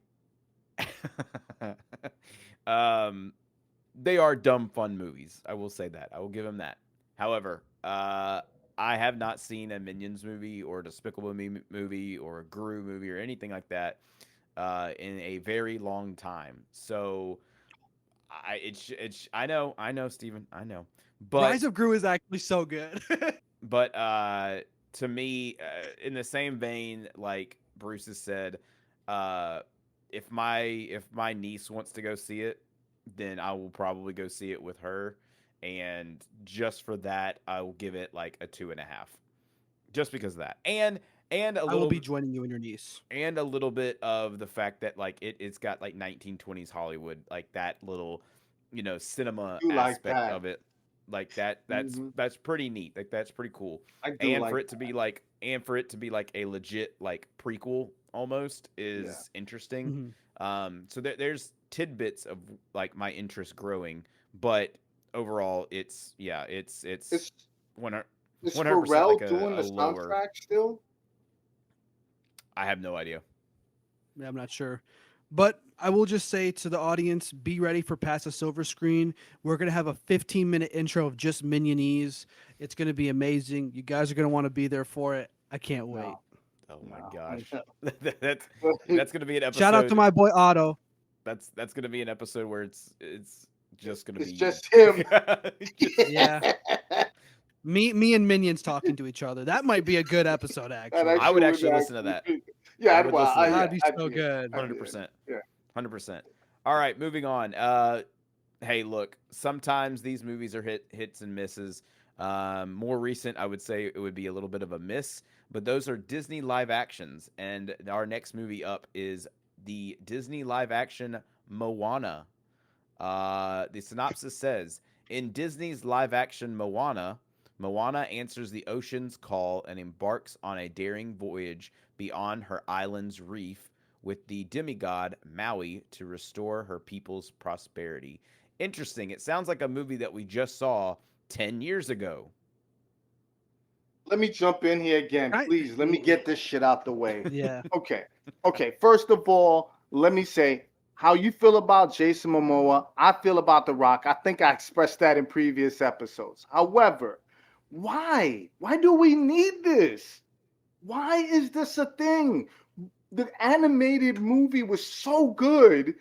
They are dumb fun movies. I will say that. I will give them that. However, I have not seen a Minions movie or a Despicable Me movie or a Gru movie or anything like that in a very long time. So I know, Steven, I know, but Rise of Gru is actually so good. but to me, in the same vein, like Bruce has said, uh, if my niece wants to go see it, then I will probably go see it with her, and just for that, I will give it like a 2.5. just because of that, and a I will little be joining you and your niece. and a little bit of the fact that like it's got like 1920s Hollywood, like that little, cinema do like aspect that. of it, like that. Hmm. That's pretty neat. Like that's pretty cool. I do And for like it to be like, a legit like prequel almost that. Yeah. is interesting. Mhm. So there's tidbits of like my interest growing, but overall, it's Is one is 100% like Pharrell doing a the lower. soundtrack still? I have no idea. Yeah, I'm not sure. But I will just say to the audience, be ready for Past the Silver Screen. We're going to have a 15-minute intro of just Minionese. It's going to be amazing. You guys are going to want to be there for it. I can't wait. No, Oh my no. gosh. That's gonna be an Shout out to episode. my boy Otto. That's gonna be an episode where it's just gonna It's be just him. just Yeah. Me and Minions talking to each other. That might be a good episode, That actually. I would actually listen to actually that. be. Yeah, I I'd, would well, listen to yeah, That'd that. be I so did. good. I did. 100%. Yeah. 100%. All right, moving on. Hey, look, sometimes these movies are hits and misses. More recent, I would say it would be a little bit of a miss, but those are Disney live actions. And our next movie up is the Disney live action Moana. The synopsis says in Disney's live action Moana, Moana answers the ocean's call and embarks on a daring voyage beyond her island's reef with the demigod Maui to restore her people's prosperity. Interesting. It sounds like a movie that we just saw 10 years ago. Let me jump in here again, I, please. Let me get this shit out the way. yeah. Okay. Okay. First of all, let me say how you feel about Jason Momoa. I feel about The Rock. I think I expressed that in previous episodes. However, why? Why do we need this? Why is this a thing? The animated movie was so good.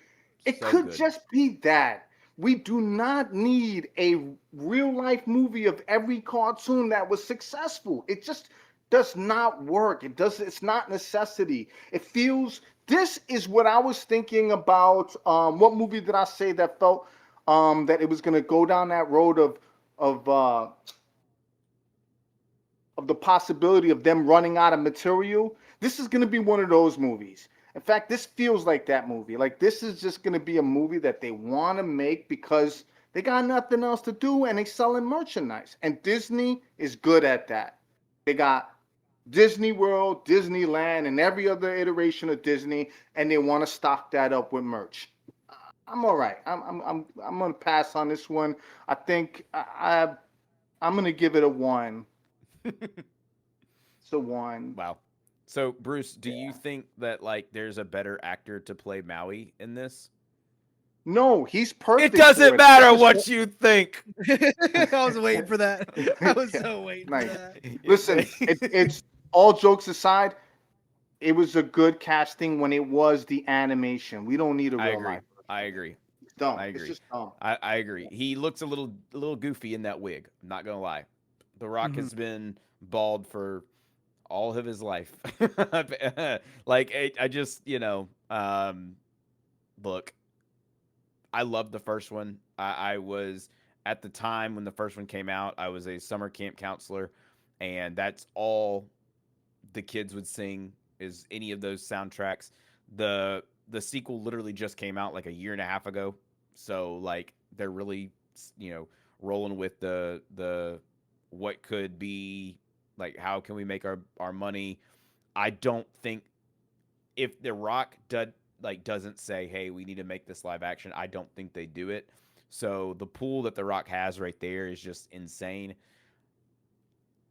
It So could good. just be that. We do not need a real life movie of every cartoon that was successful. It just does not work. It's not necessity. It feels this is what I was thinking about. What movie did I say that felt that it was gonna go down that road of uh of the possibility of them running out of material? This is going to be one of those movies. In fact, this feels like that movie. Like this is just going to be a movie that they want to make because they got nothing else to do and they selling merchandise. And Disney is good at that. They got Disney World, Disneyland, and every other iteration of Disney, and they want to stock that up with merch. I'm all right. I'm gonna pass on this one. I think I'm gonna give it a one. It's a one. Wow. So, Bruce, do you Yeah. think that like there's a better actor to play Maui in this? No, he's It perfect doesn't for it. matter This is what you think. I was waiting for that. I was Yeah, so waiting for nice. that. Listen, it's all jokes aside. It was a good casting when it was the animation. We don't need a I real agree. life. I agree. It's dumb. I It's agree. just dumb. I agree. He looks a little goofy in that wig. I'm not gonna lie. The Rock Mhm. has been bald for all of his life. Like I just look. I loved the first one. I was at the time when the first one came out. I was a summer camp counselor, and that's all the kids would sing is any of those soundtracks. The sequel literally just came out like a year and a half ago. So like they're really rolling with the what could be like how can we make our money. I don't think if The Rock doesn't say, "Hey, we need to make this live action," I don't think they do it. So the pool that The Rock has right there is just insane.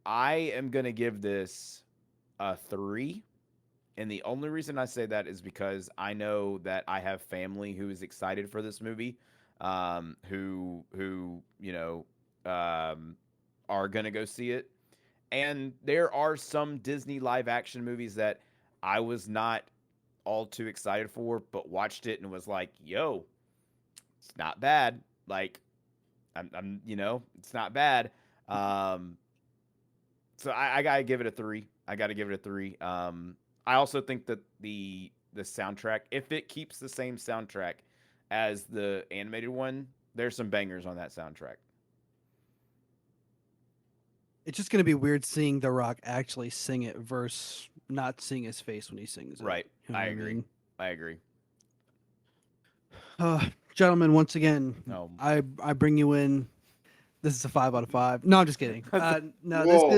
I am gonna give this a 3. And the only reason I say that is because I know that I have family who is excited for this movie, who are gonna go see it. And there are some Disney live action movies that I was not all too excited for, but watched it and was like, "Yo, it's not bad." Like, it's not bad. Um, so I gotta give it a 3. I gotta give it a 3. I also think that the soundtrack, if it keeps the same soundtrack as the animated one, there's some bangers on that soundtrack. It's just gonna be weird seeing The Rock actually sing it versus not seeing his face when he sings it. Right. You know I what agree. mean? I agree. Gentlemen, once again, No. I bring you in. This is a 5 out of 5. No, I'm just kidding. No, Whoa.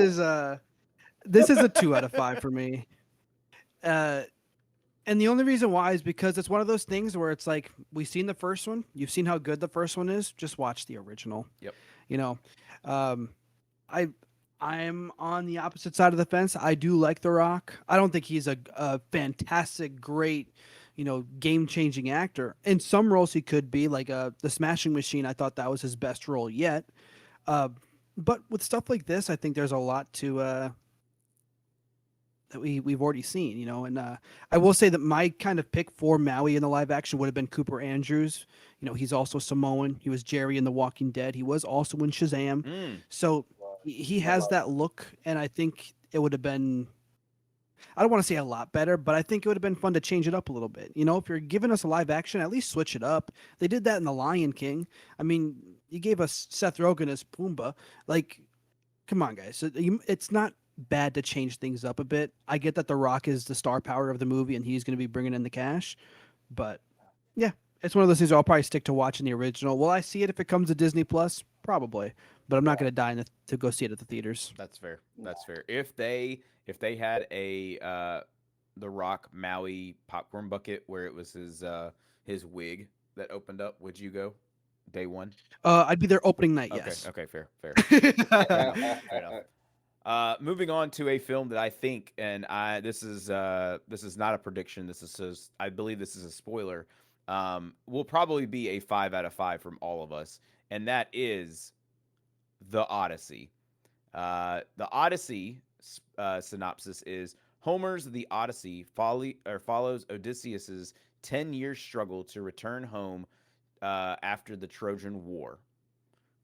this is a 2 out of 5 for me. Uh, and the only reason why is because it's one of those things where it's like we've seen the first one, you've seen how good the first one is. Just watch the original. Yep. You know, um, I I'm on the opposite side of the fence. I do like The Rock. I don't think he's a fantastic, great, game changing actor. In some roles, he could be like the Smashing Machine. I thought that was his best role yet. Uh, but with stuff like this, I think there's a lot to that we've already seen, And I will say that my kind of pick for Maui in the live action would have been Cooper Andrews. He's also Samoan. He was Jerry in The Walking Dead. He was also in Shazam. Mm. So he has that look, and I think it would have been. I don't want to say a lot better, but I think it would have been fun to change it up a little bit. If you're giving us a live action, at least switch it up. They did that in The Lion King. I mean, you gave us Seth Rogen as Pumbaa. Like, come on, guys. It's not bad to change things up a bit. I get that The Rock is the star power of the movie and he's going to be bringing in the cash, but yeah, it's one of those things where I'll probably stick to watching the original. Will I see it if it comes to Disney Plus? Probably, but I'm not going to die to go see it at the theaters. That's fair. That's fair. If they had a the Rock Maui popcorn bucket where it was his wig that opened up, would you go day one? I'd be there opening night. Okay. Yes. Okay. Fair. Fair. Fair enough. Moving on to a film that I think, and this is not a prediction. I believe this is a spoiler. Will probably be a 5 out of 5 from all of us, and that is the Odyssey. The Odyssey synopsis is Homer's The Odyssey follows Odysseus's 10-year struggle to return home after the Trojan War.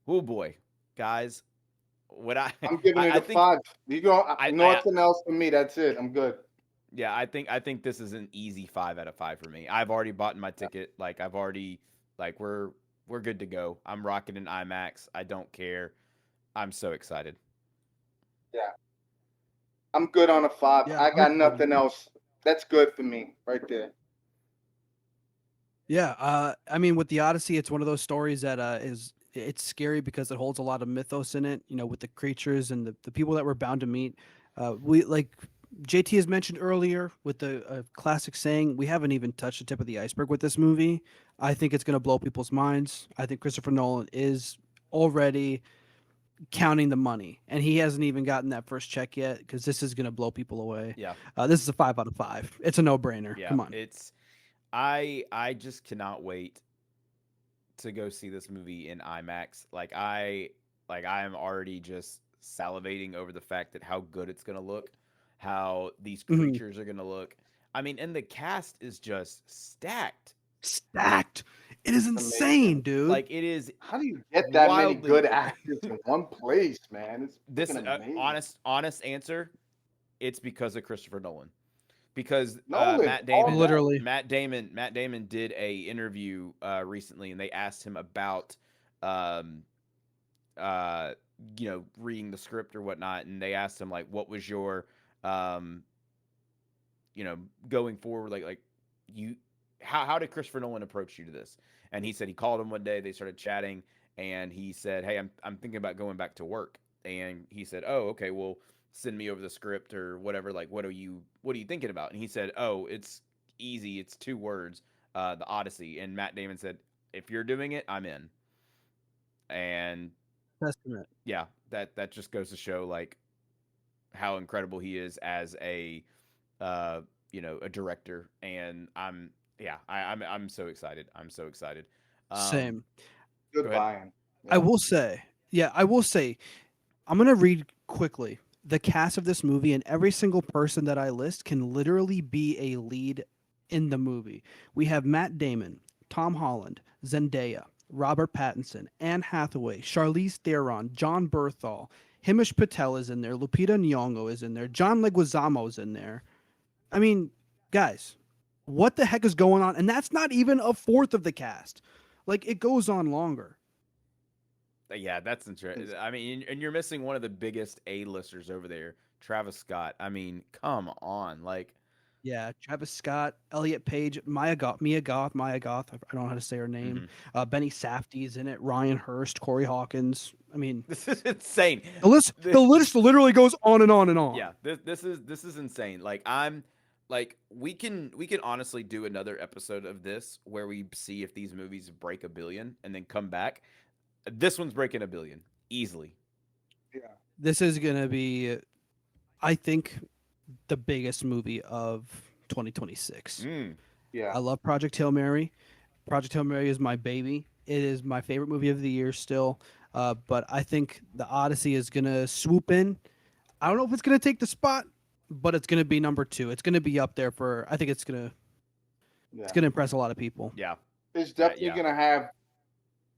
Oh boy, guys. I'm giving it I a think 5. You go. I Nothing else for me. That's it. I'm good. yeah, I think this is an easy 5 out of 5 for me. I've already bought my ticket. Like I've already we're good to go. I'm rocking an IMAX. I don't care. I'm so excited. Yeah, I'm good on a 5. Yeah, I I'm got excited. nothing else. That's good for me right there. Yeah, I mean, with the Odyssey, it's one of those stories that it's scary because it holds a lot of mythos in it. With the creatures and the people that we're bound to meet. We like JT has mentioned earlier with the classic saying, we haven't even touched the tip of the iceberg with this movie. I think it's going to blow people's minds. I think Christopher Nolan is already counting the money, and he hasn't even gotten that first check yet because this is going to blow people away. Yeah. This is a 5 out of 5. It's a no-brainer. Yeah. Come on. It's I just cannot wait to go see this movie in IMAX. I am already just salivating over the fact that how good it's going to look, how these Mhm. creatures are going to look. I mean, and the cast is just stacked. Stacked. It is insane, dude. Like it is How do you get that many wildly good actors in one place, man? It's this freaking amazing. honest answer, it's because of Christopher Nolan. Because Nolan, all that. Literally. Matt Damon did a interview recently, and they asked him about um, uh, reading the script or whatnot, and they asked him like, what was your um, going forward, like you how did Christopher Nolan approach you to this? And he said he called him one day, they started chatting, and he said, hey, I'm thinking about going back to work. And he said, oh, okay, well, send me over the script or whatever. Like, what are you thinking about? And he said, oh, it's easy, it's 2 words, the Odyssey. And Matt Damon said, if you're doing it, I'm in. And Testament. yeah, that just goes to show like how incredible he is as a a director. And I'm so excited. I'm so excited. Same. Good Go ahead. buy-in. I will say, I'm going to read quickly the cast of this movie, and every single person that I list can literally be a lead in the movie. We have Matt Damon, Tom Holland, Zendaya, Robert Pattinson, Anne Hathaway, Charlize Theron, John Berthal, Himesh Patel is in there, Lupita Nyong'o is in there, John Leguizamo is in there. I mean, guys, what the heck is going on? And that's not even a fourth of the cast. Like, it goes on longer. Yeah, that's interesting. I mean, and you're missing one of the biggest A-listers over there, Travis Scott. I mean, come on, like, Yeah, Travis Scott, Elliot Page, Maya Goth. I don't know how to say her name. mhm. Benny Safdie's in it. Ryan Hurst, Corey Hawkins. I mean, This is insane. the list the list literally goes on and on and on. Yeah, this is insane. Like we can honestly do another episode of this where we see if these movies break a billion and then come back. This one's breaking a billion easily. Yeah. This is gonna be, I think, the biggest movie of 2026. Mm. Yeah. I love Project Hail Mary. Project Hail Mary is my baby. It is my favorite movie of the year still. But I think the Odyssey is gonna swoop in. I don't know if it's gonna take the spot, but it's gonna be number 2. It's gonna be up there for. I think it's gonna impress a lot of people. Yeah. It's definitely yeah. gonna have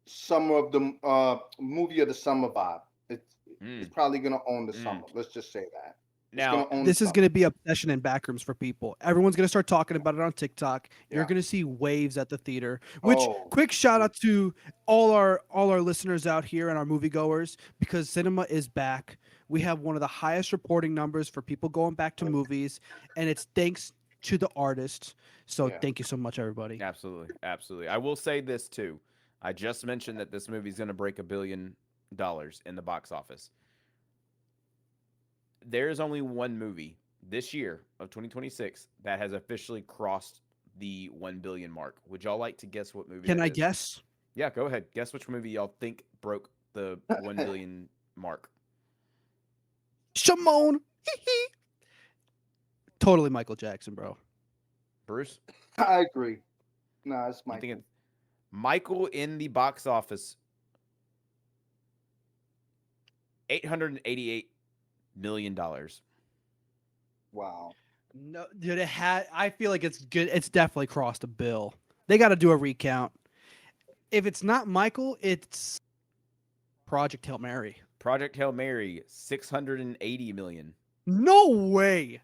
some of the movie of the summer vibe. It's Mm. probably gonna own the Mm. summer. Let's just say that. It's Now, gonna own This the is summer. going to be obsession in backrooms for people. Everyone's going to start talking about it on TikTok. You're Yeah. going to see waves at the theater. Which Oh, quick shout out to all our listeners out here and our moviegoers, because cinema is back. We have one of the highest reporting numbers for people going back to movies, and it's thanks to the artists. So Yeah. thank you so much, everybody. absolutely, absolutely. I will say this too. I just mentioned that this movie's going to break $1 billion in the box office. There's only one movie this year of 2026 that has officially crossed the 1 billion mark. Would y'all like to guess what movie Can that I is? guess? Yeah, go ahead. Guess which movie y'all think broke the 1 billion mark. Shimon. Totally Michael Jackson, bro. Bruce? I agree. No, it's You think Michael. it's Michael in the box office $888 million. Wow. No, dude, it had. I feel like it's good. It's definitely crossed a bill. They got to do a recount. If it's not Michael, it's Project Hail Mary. Project Hail Mary, 680 million. No way.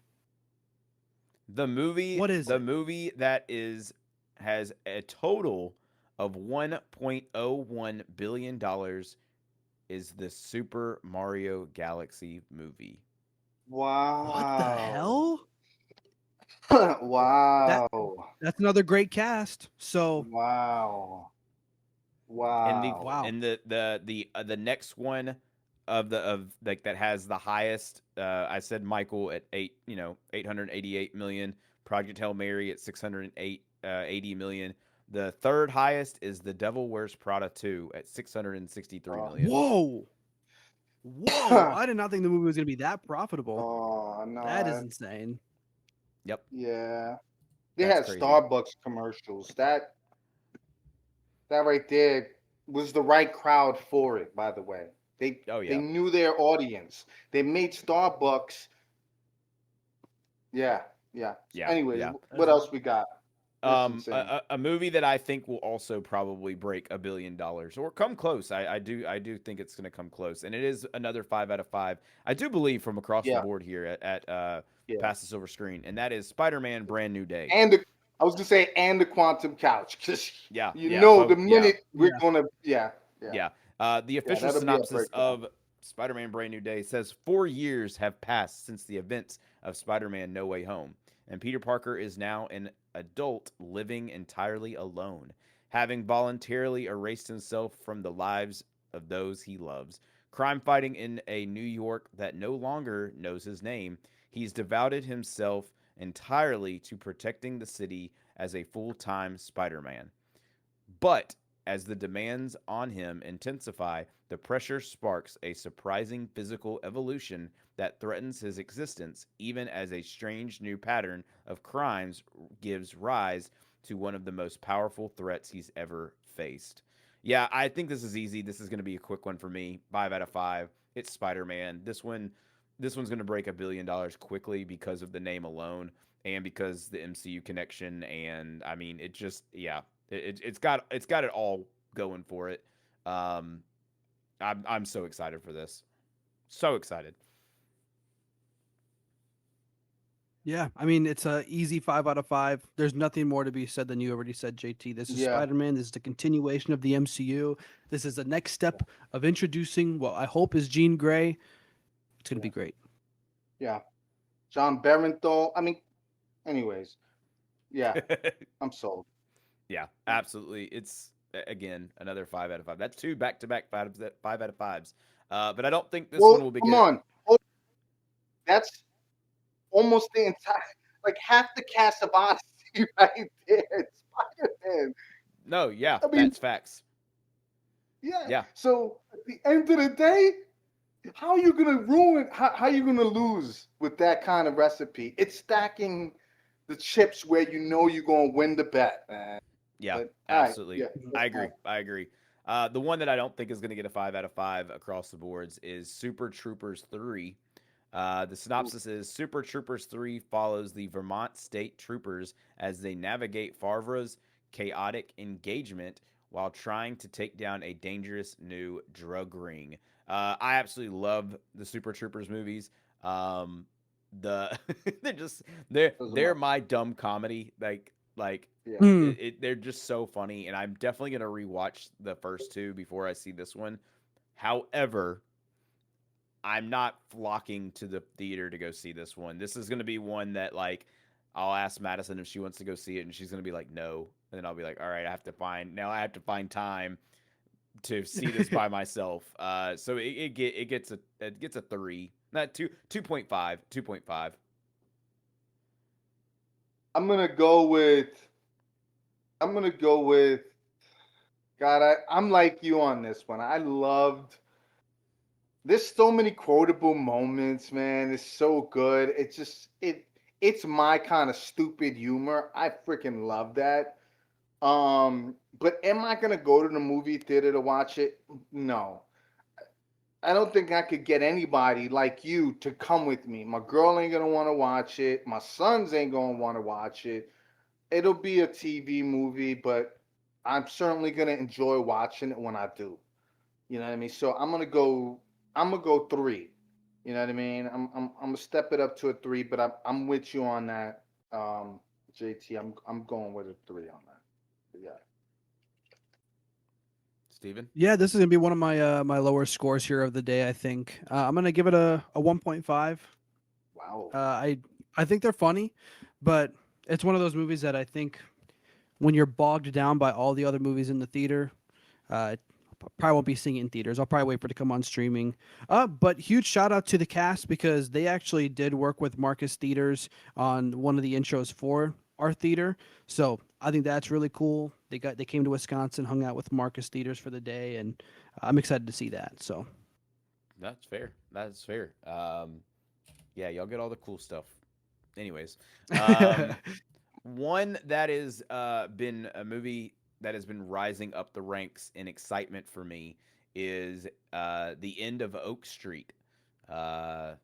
The movie What is the it? movie that has a total of $1.01 billion is the Super Mario Galaxy movie. Wow. What the hell? Wow. That's another great cast. So Wow. And the Wow. Wow. and the next one of like that has the highest I said Michael at 888 million, Project Hail Mary at 680 million. The third highest is The Devil Wears Prada 2 at 663 million. whoa, whoa! I did not think the movie was gonna be that profitable. Oh That is no. insane. Yep. Yeah. They That's had crazy. Starbucks commercials. That right there was the right crowd for it, by the way. They Oh yeah. they knew their audience. They made Starbucks. Yeah. Yeah. Anyways, Yeah. what else we got? That's insane. A movie that I think will also probably break $1 billion or come close. I do think it's going to come close, and it is another 5 out of 5. I do believe from across the Yeah. board here at Yeah. Past the Silver Screen, and that is Spider-Man: Brand New Day. And I was gonna say and the quantum couch, because Yeah, you yeah, know both, the yeah. minute we're Yeah. gonna Yeah. The official that'll be a synopsis breakdown. of Spider-Man: Brand New Day says 4 years have passed since the events of Spider-Man: No Way Home, and Peter Parker is now an adult living entirely alone, having voluntarily erased himself from the lives of those he loves. Crime fighting in a New York that no longer knows his name, he's devoted himself entirely to protecting the city as a full-time Spider-Man. But as the demands on him intensify, the pressure sparks a surprising physical evolution that threatens his existence, even as a strange new pattern of crimes gives rise to one of the most powerful threats he's ever faced. Yeah, I think this is easy. This is going to be a quick one for me. 5 out of 5. It's Spider-Man. This one's going to break $1 billion quickly because of the name alone and because the MCU connection. And I mean, it just it's got it all going for it. I'm so excited for this. So excited. Yeah, I mean it's a easy 5 out of 5. There's nothing more to be said than you already said, JT. This is Yeah, Spider-Man. This is the continuation of the MCU. This is the next step of introducing what I hope is Jean Grey. It's gonna yeah, be great. yeah. John Barenthal. I mean, anyways, yeah, I'm sold. Yeah, absolutely. It's again another 5 out of 5. That's two back-to-back 5 out of 5s. But I don't think this one Well, will be come good. on. Oh, that's almost the entire, like half the cast of Odyssey right there. It's Spider-Man. No, yeah, I mean, that's facts. yeah. Yeah, So at the end of the day, how are you gonna ruin? How are you gonna lose with that kind of recipe? It's stacking the chips where you know you're gonna win the bet, man. yeah, But all right, absolutely. yeah, I that's fine. agree. I agree. The one that I don't think is going to get a 5 out of 5 across the boards is Super Troopers 3. The Ooh, synopsis is Super Troopers 3 follows the Vermont State Troopers as they navigate Favre's chaotic engagement while trying to take down a dangerous new drug ring. I absolutely love the Super Troopers movies. Um, the they're just those are my they're my dumb comedy. Like yeah. Mm. they're just so funny, and I'm definitely gonna rewatch the first two before I see this one. However, I'm not flocking to the theater to go see this one. This is going to be one that like I'll ask Madison if she wants to go see it, and she's going to be like, no. And then I'll be like, all right, I have to find time to see this by myself. So it gets a 3, not 2.5, 2.5. I'm gonna go with I'm gonna go with God. I'm like you on this one. I loved. There's so many quotable moments, man. It's so good. It's my kind of stupid humor. I freaking love that. But am I gonna go to the movie theater to watch it? No. I don't think I could get anybody like you to come with me. My girl ain't gonna want to watch it. My sons ain't gonna want to watch it. It'll be a TV movie, but I'm certainly gonna enjoy watching it when I do. You know what I mean? So I'm gonna go three. You know what I mean? I'm gonna step it up to a three, but I'm with you on that, JT. I'm going with a three on that. But yeah. Steven? Yeah, this is gonna be one of my lower scores here of the day. I think I'm gonna give it a 1.5. Wow. I think they're funny, but it's one of those movies that I think when you're bogged down by all the other movies in the theater, probably won't be seeing it in theaters. I'll probably wait for it to come on streaming. But huge shout out to the cast because they actually did work with Marcus Theaters on one of the intros for our theater. So I think that's really cool. They came to Wisconsin, hung out with Marcus Theaters for the day, and I'm excited to see that. So That's fair. That's fair. Yeah, y'all get all the cool stuff. Anyways, um, one that is been a movie that has been rising up the ranks in excitement for me is the end of Oak Street. Uh,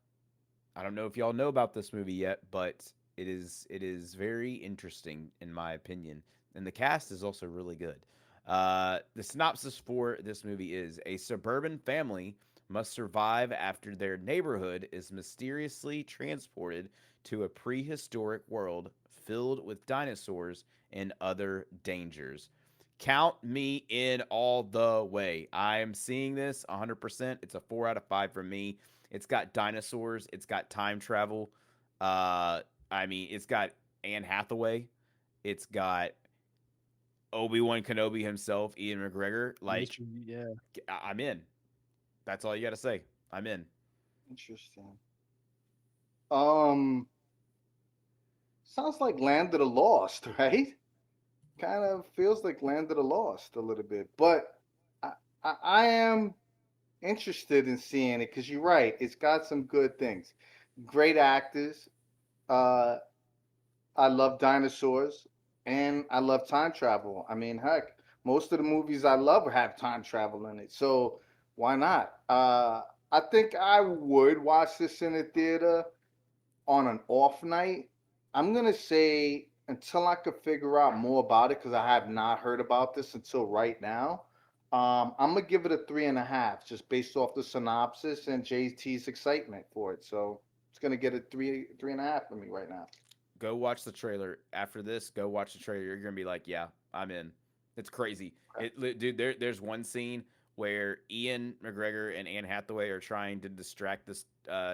I don't know if y'all know about this movie yet, but it is very interesting in my opinion, and the cast is also really good. The synopsis for this movie is a suburban family must survive after their neighborhood is mysteriously transported to a prehistoric world filled with dinosaurs and other dangers. Count me in all the way. I am seeing this 100%. It's a 4 out of 5 for me. It's got dinosaurs. It's got time travel. I mean, it's got Anne Hathaway. It's got Obi-Wan Kenobi himself, Ian McGregor. Like, nature, yeah. I'm in. That's all you got to say. I'm in. Interesting. Um, sounds like Land of the Lost, right? Kind of feels like Land of the Lost a little bit, but I I am interested in seeing it because you're right. It's got some good things. Great actors. Uh, I love dinosaurs and I love time travel. I mean, heck, most of the movies I love have time travel in it. So why not? I think I would watch this in the theater on an off night. I'm gonna say until I could figure out more about it because I have not heard about this until right now. I'm gonna give it a 3.5, just based off the synopsis and JT's excitement for it. So it's gonna get a 3.5 from me right now. Go watch the trailer. After this, go watch the trailer. You're gonna be like, yeah, I'm in. It's crazy. Okay. Dude. There's one scene where Ian McGregor and Anne Hathaway are trying to distract this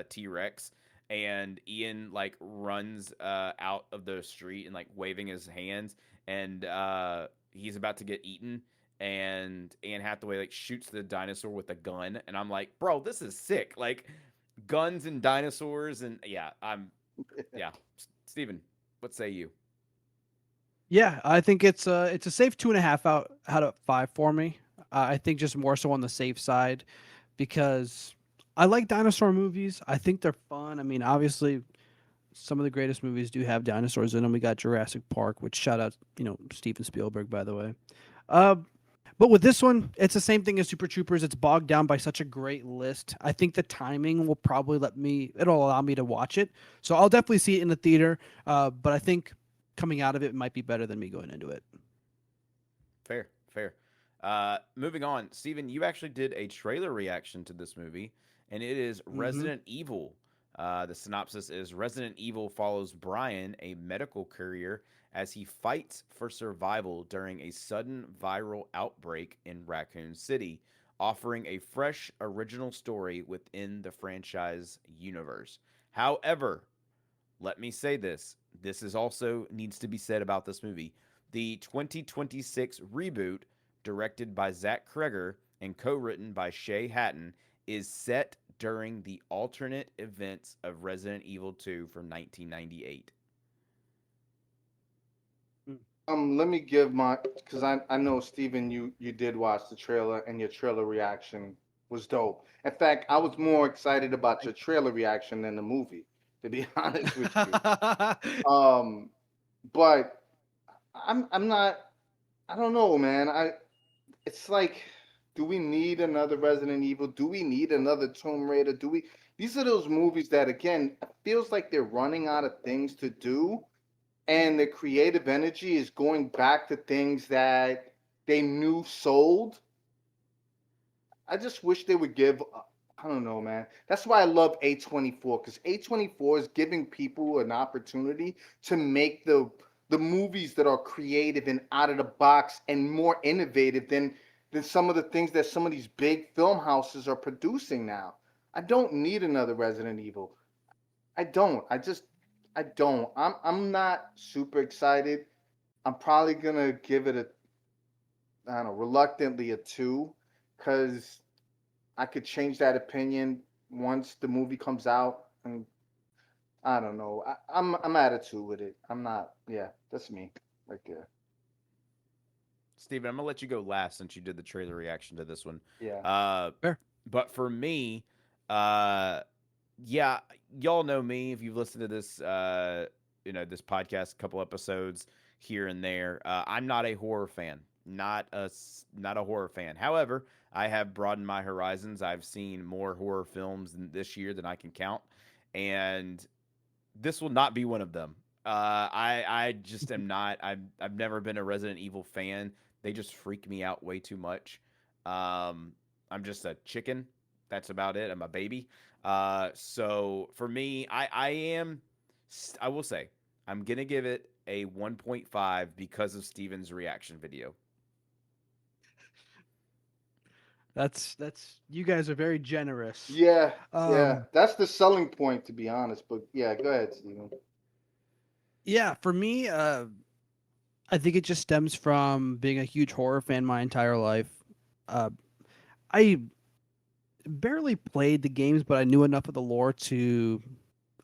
T Rex, and Ian like runs out of the street and like waving his hands, and he's about to get eaten. And Anne Hathaway like shoots the dinosaur with a gun, and I'm like, bro, this is sick. Like guns and dinosaurs, and yeah, yeah. Steven, what say you? Yeah, I think it's a safe 2.5 out of 5 for me. I think just more so on the safe side because I like dinosaur movies. I think they're fun. I mean, obviously, some of the greatest movies do have dinosaurs in them. We got Jurassic Park, which shout out, Steven Spielberg, by the way. Uh, but with this one, it's the same thing as Super Troopers. It's bogged down by such a great list. I think the timing will probably it'll allow me to watch it. So I'll definitely see it in the theater. But I think coming out of it might be better than me going into it. Fair, fair. Moving on, Steven, you actually did a trailer reaction to this movie, and it is Resident Evil. The synopsis is Resident Evil follows Brian, a medical courier, as he fights for survival during a sudden viral outbreak in Raccoon City, offering a fresh, original story within the franchise universe. However, let me say this. This is also needs to be said about this movie. The 2026 reboot, directed by Zach Kreger and co-written by Shay Hatton, is set during the alternate events of Resident Evil 2 from 1998. Let me give my because I know Steven, you did watch the trailer and your trailer reaction was dope. In fact, I was more excited about your trailer reaction than the movie, to be honest with you. But I'm not. I don't know, man. It's like, do we need another Resident Evil? Do we need another Tomb Raider? Do we? These are those movies that again, it feels like they're running out of things to do, and the creative energy is going back to things that they knew sold. I just wish they would give. I don't know, man. That's why I love A24 because A24 is giving people an opportunity to make the movies that are creative and out of the box and more innovative than some of the things that some of these big film houses are producing now. I don't need another Resident Evil. I don't. I don't. I'm not super excited. I'm probably gonna give it a I don't know, reluctantly a 2 because I could change that opinion once the movie comes out, and I don't know. I'm at a 2 with it. I'm not. Yeah, that's me right there. Steven, I'm gonna let you go last since you did the trailer reaction to this one. Yeah. Fair. But for me, uh, yeah, y'all know me if you've listened to this, this podcast, a couple episodes here and there. I'm not a horror fan, not a horror fan. However, I have broadened my horizons. I've seen more horror films this year than I can count, and this will not be one of them. I just am not. I've never been a Resident Evil fan. They just freak me out way too much. I'm just a chicken. That's about it. I'm a baby. So for me, I will say, I'm gonna give it a 1.5 because of Steven's reaction video. That's you guys are very generous. Yeah. Yeah. Um, That's the selling point, to be honest. But yeah, go ahead, Steven. yeah, for me, I think it just stems from being a huge horror fan my entire life. Uh, I barely played the games, but I knew enough of the lore to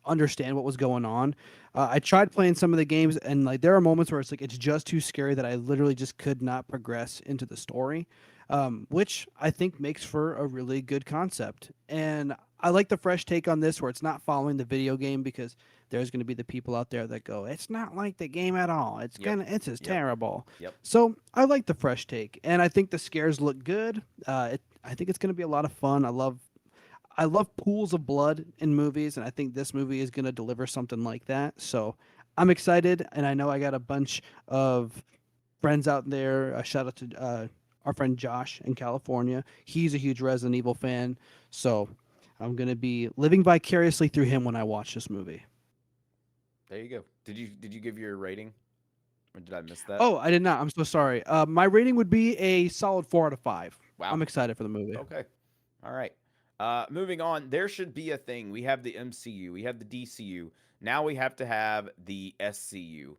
understand what was going on. I tried playing some of the games, and like there are moments where it's like it's just too scary that I literally just could not progress into the story, which I think makes for a really good concept. And I like the fresh take on this, where it's not following the video game because there's going to be the people out there that go, "It's not like the game at all. It's as Yep. terrible." Yep. So I like the fresh take, and I think the scares look good. I think it's going to be a lot of fun. I love pools of blood in movies, and I think this movie is going to deliver something like that. So I'm excited, and I know I got a bunch of friends out there. A shout out to our friend Josh in California. He's a huge Resident Evil fan. So I'm gonna be living vicariously through him when I watch this movie. There you go. Did you give your rating, or did I miss that? Oh, I did not. I'm so sorry. My rating would be a solid 4 out of 5. Wow. I'm excited for the movie. Okay. All right. Moving on. There should be a thing. We have the MCU. We have the DCU. Now we have to have the SCU.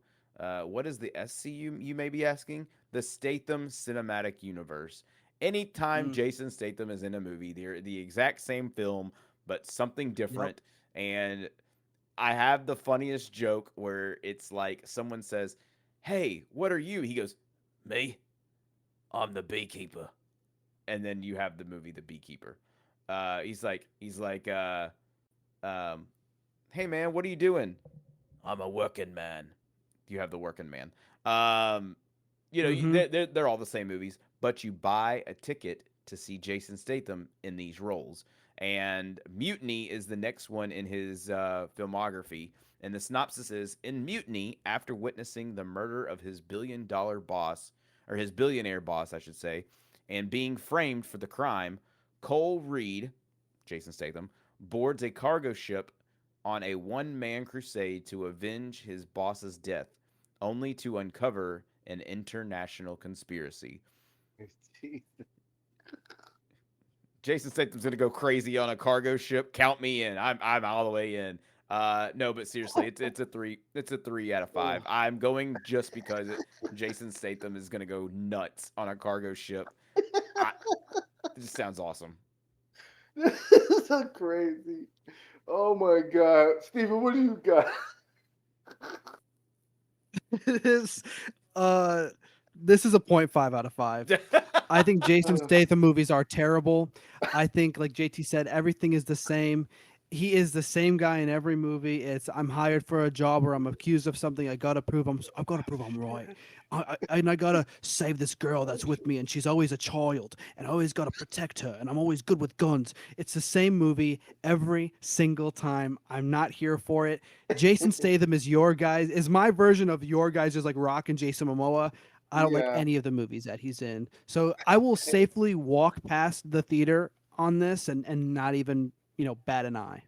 What is the SCU? You may be asking. The Statham Cinematic Universe. Anytime Mm. Jason Statham is in a movie, they're the exact same film, but something different. And I have the funniest joke where it's like someone says, "Hey, what are you?" He goes, "Me? I'm the beekeeper." And then you have the movie The Beekeeper. He's like, "Hey man, what are you doing?" "I'm a working man." You have the working man. Mhm. They're all the same movies, but you buy a ticket to see Jason Statham in these roles. And Mutiny is the next one in his filmography. And the synopsis is: in Mutiny, after witnessing the murder of his billion-dollar boss, or his billionaire boss, I should say, and being framed for the crime, Cole Reed, Jason Statham, boards a cargo ship on a one-man crusade to avenge his boss's death, only to uncover an international conspiracy. Jason Statham's gonna go crazy on a cargo ship. Count me in. I'm all the way in. No, but seriously, it's a three. It's a 3 out of 5. I'm going just because Jason Statham is gonna go nuts on a cargo ship. I, it just sounds awesome. This is so crazy. Oh my God, Steven, what do you got? this uh this is a 0.5 out of 5. I think Jason Statham movies are terrible. I think, like JT said, everything is the same. He is the same guy in every movie. It's I'm hired for a job or I'm accused of something. I've got to prove I'm right. And I gotta save this girl that's with me, and she's always a child, and I always gotta protect her, and I'm always good with guns. It's the same movie every single time. I'm not here for it. Jason Statham is my version of your guys, is like Rock and Jason Momoa. I don't like Yeah. any of the movies that he's in. So I will safely walk past the theater on this and not even, bat an eye.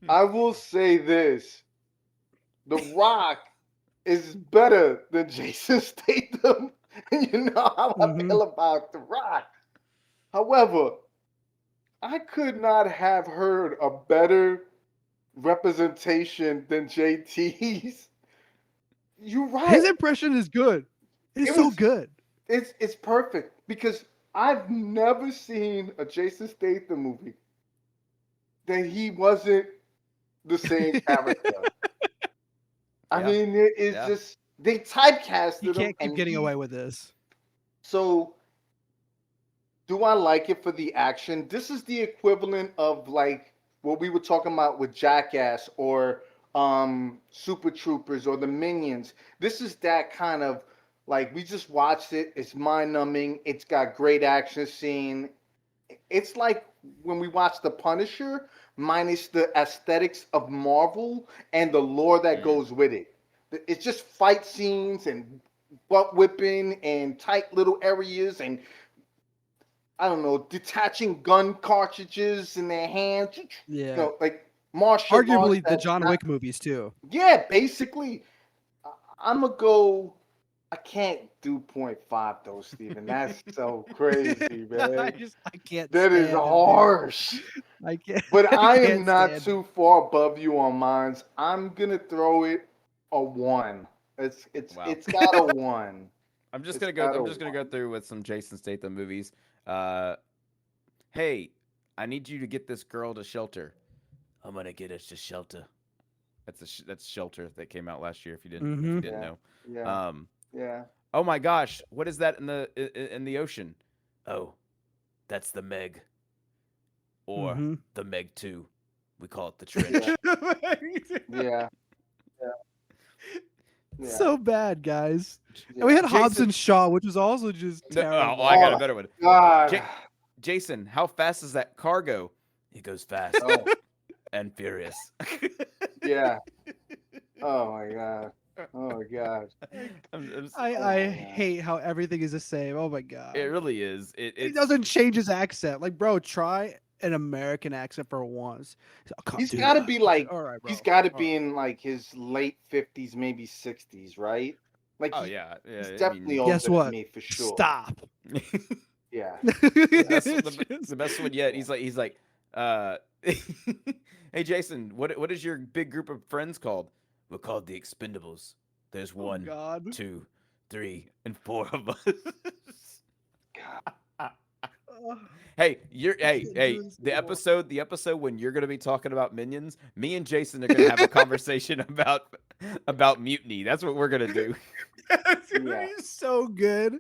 I will say this: The Rock is better than Jason Statham. And you know how I Mhm. feel about The Rock. However, I could not have heard a better representation than JT's. You're right. His impression is good. It's It so was good. it's perfect because I've never seen a Jason Statham movie that he wasn't the same character. I Yeah, mean, it is yeah. just they You typecasted him, can't keep and getting away with this. so do I like it for the action? This is the equivalent of like what we were talking about with Jackass or Super Troopers or the Minions. This is that kind of like we just watched it. It's mind numbing. It's got great action scene. It's like when we watch The Punisher, minus the aesthetics of Marvel and the lore that Mm. goes with it. It's just fight scenes and butt whipping and tight little areas and I don't know, detaching gun cartridges in their hands. Yeah. Like martial arts. Arguably the That's John not. Wick movies too. Yeah, basically. I'm gonna go. I can't do point .5 though, Steven. That's so crazy, man. I can't That is stand him, dude. harsh. I can't But I I am can't not stand him. too far above you on mines. I'm gonna throw it a 1. Wow. It's got a 1. I'm just It's gonna go. got a I'm just gonna go 1. through with some Jason Statham movies. Uh, hey, I need you to get this girl to shelter. I'm gonna get us to shelter. That's Shelter that came out last year. If you Mhm. didn't Yeah, know. yeah, Um, yeah. oh my gosh, what is that in the ocean? Oh, that's the Meg, or Mhm. the Meg 2. We call it the Yeah, trench. yeah, yeah, So bad, guys. And we yeah. had Hobbs Jason, and Shaw, which was also just no, oh, terrible. I got a Oh better one. God. J- Jason, how fast is that cargo? It goes fast Oh and furious. yeah. Oh my God. Oh my God. Oh I my God. hate how everything is the same. Oh my it god. really is. He doesn't change his accent. Like, bro, try an American accent for once. Oh, come, He's dude. got to be like, All right, he's bro. got to All right. be in like his late 50s, maybe 60s, right? Like Oh yeah, he's yeah. I definitely mean, Guess older than what? me for sure. Stop. Yeah. the best one yet. He's like, uh, hey Jason, what is your big group of friends called? We're called the Expendables. There's Oh one, God. 2, 3, and 4 of us. Uh, Hey, I can't do this anymore. the episode when you're gonna be talking about minions, me and Jason are gonna have a conversation about mutiny. That's what we're gonna do. That's gonna Yeah. be so good.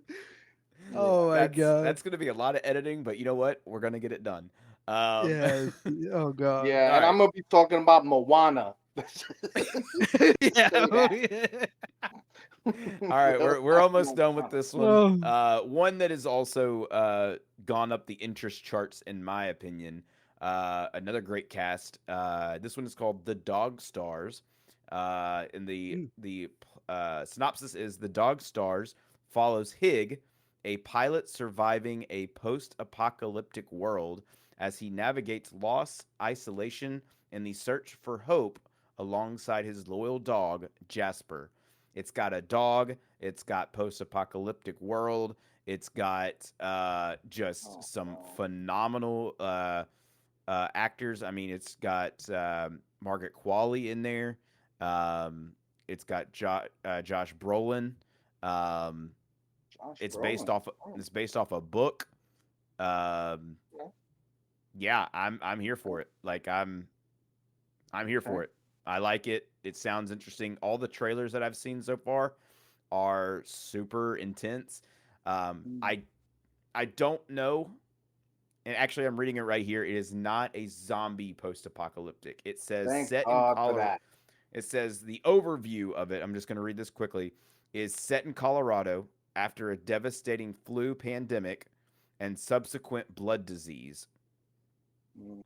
Yeah. Oh my God. That's gonna be a lot of editing, but you know what? We're gonna get it done. Yes. Oh God. Yeah. All And right. I'm going to be talking about Moana. Yeah. Say Oh, that. yeah. All right, Gotta we're talk almost done with Moana. this one. Oh. One that has also gone up the interest charts, in my opinion. Another great cast. This one is called The Dog Stars. And Mm. the synopsis is The Dog Stars follows Hig, a pilot surviving a post-apocalyptic world, as he navigates loss, isolation, and the search for hope alongside his loyal dog Jasper. It's got a dog. It's got post-apocalyptic world. It's got just Oh, some no. phenomenal actors. I mean, it's got Margaret Qualley in there. Um, it's got Josh Brolin. Um, Josh it's based Brolin. off. Oh, It's based off a book. Um, okay. yeah, I'm here for it. Like I'm here Okay. for it. I like it. It sounds interesting. All the trailers that I've seen so far are super intense. Um, Mm. I I don't know, and actually I'm reading it right here. It is not a zombie post-apocalyptic. It says Thank set in God for Colorado. that. It says the overview of it. I'm just going to read this quickly. Is set in Colorado after a devastating flu pandemic and subsequent blood disease. Mm.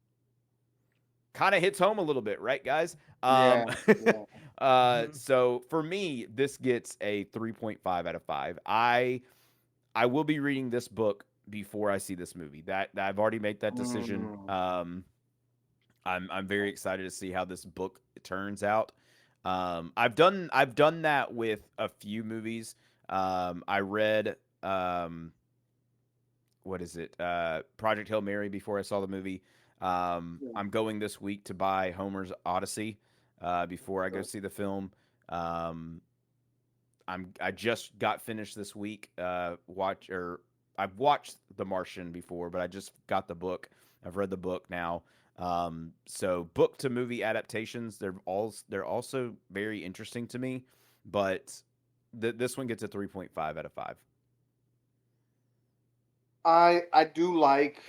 Kind of hits home a little bit, right, guys? Yeah. Yeah. Mhm. So for me, this gets a 3.5 out of 5. I will be reading this book before I see this movie. That I've already made that decision. Mm. I'm very excited to see how this book turns out. I've done that with a few movies. I read what is it? Project Hail Mary before I saw the movie. Yeah. I'm going this week to buy Homer's Odyssey before I go Good. see the film. Um, I just got finished this week. I've watched The Martian before, but I just got the book. I've read the book now. So book to movie adaptations, they're also very interesting to me, but this one gets a 3.5 out of 5. I do like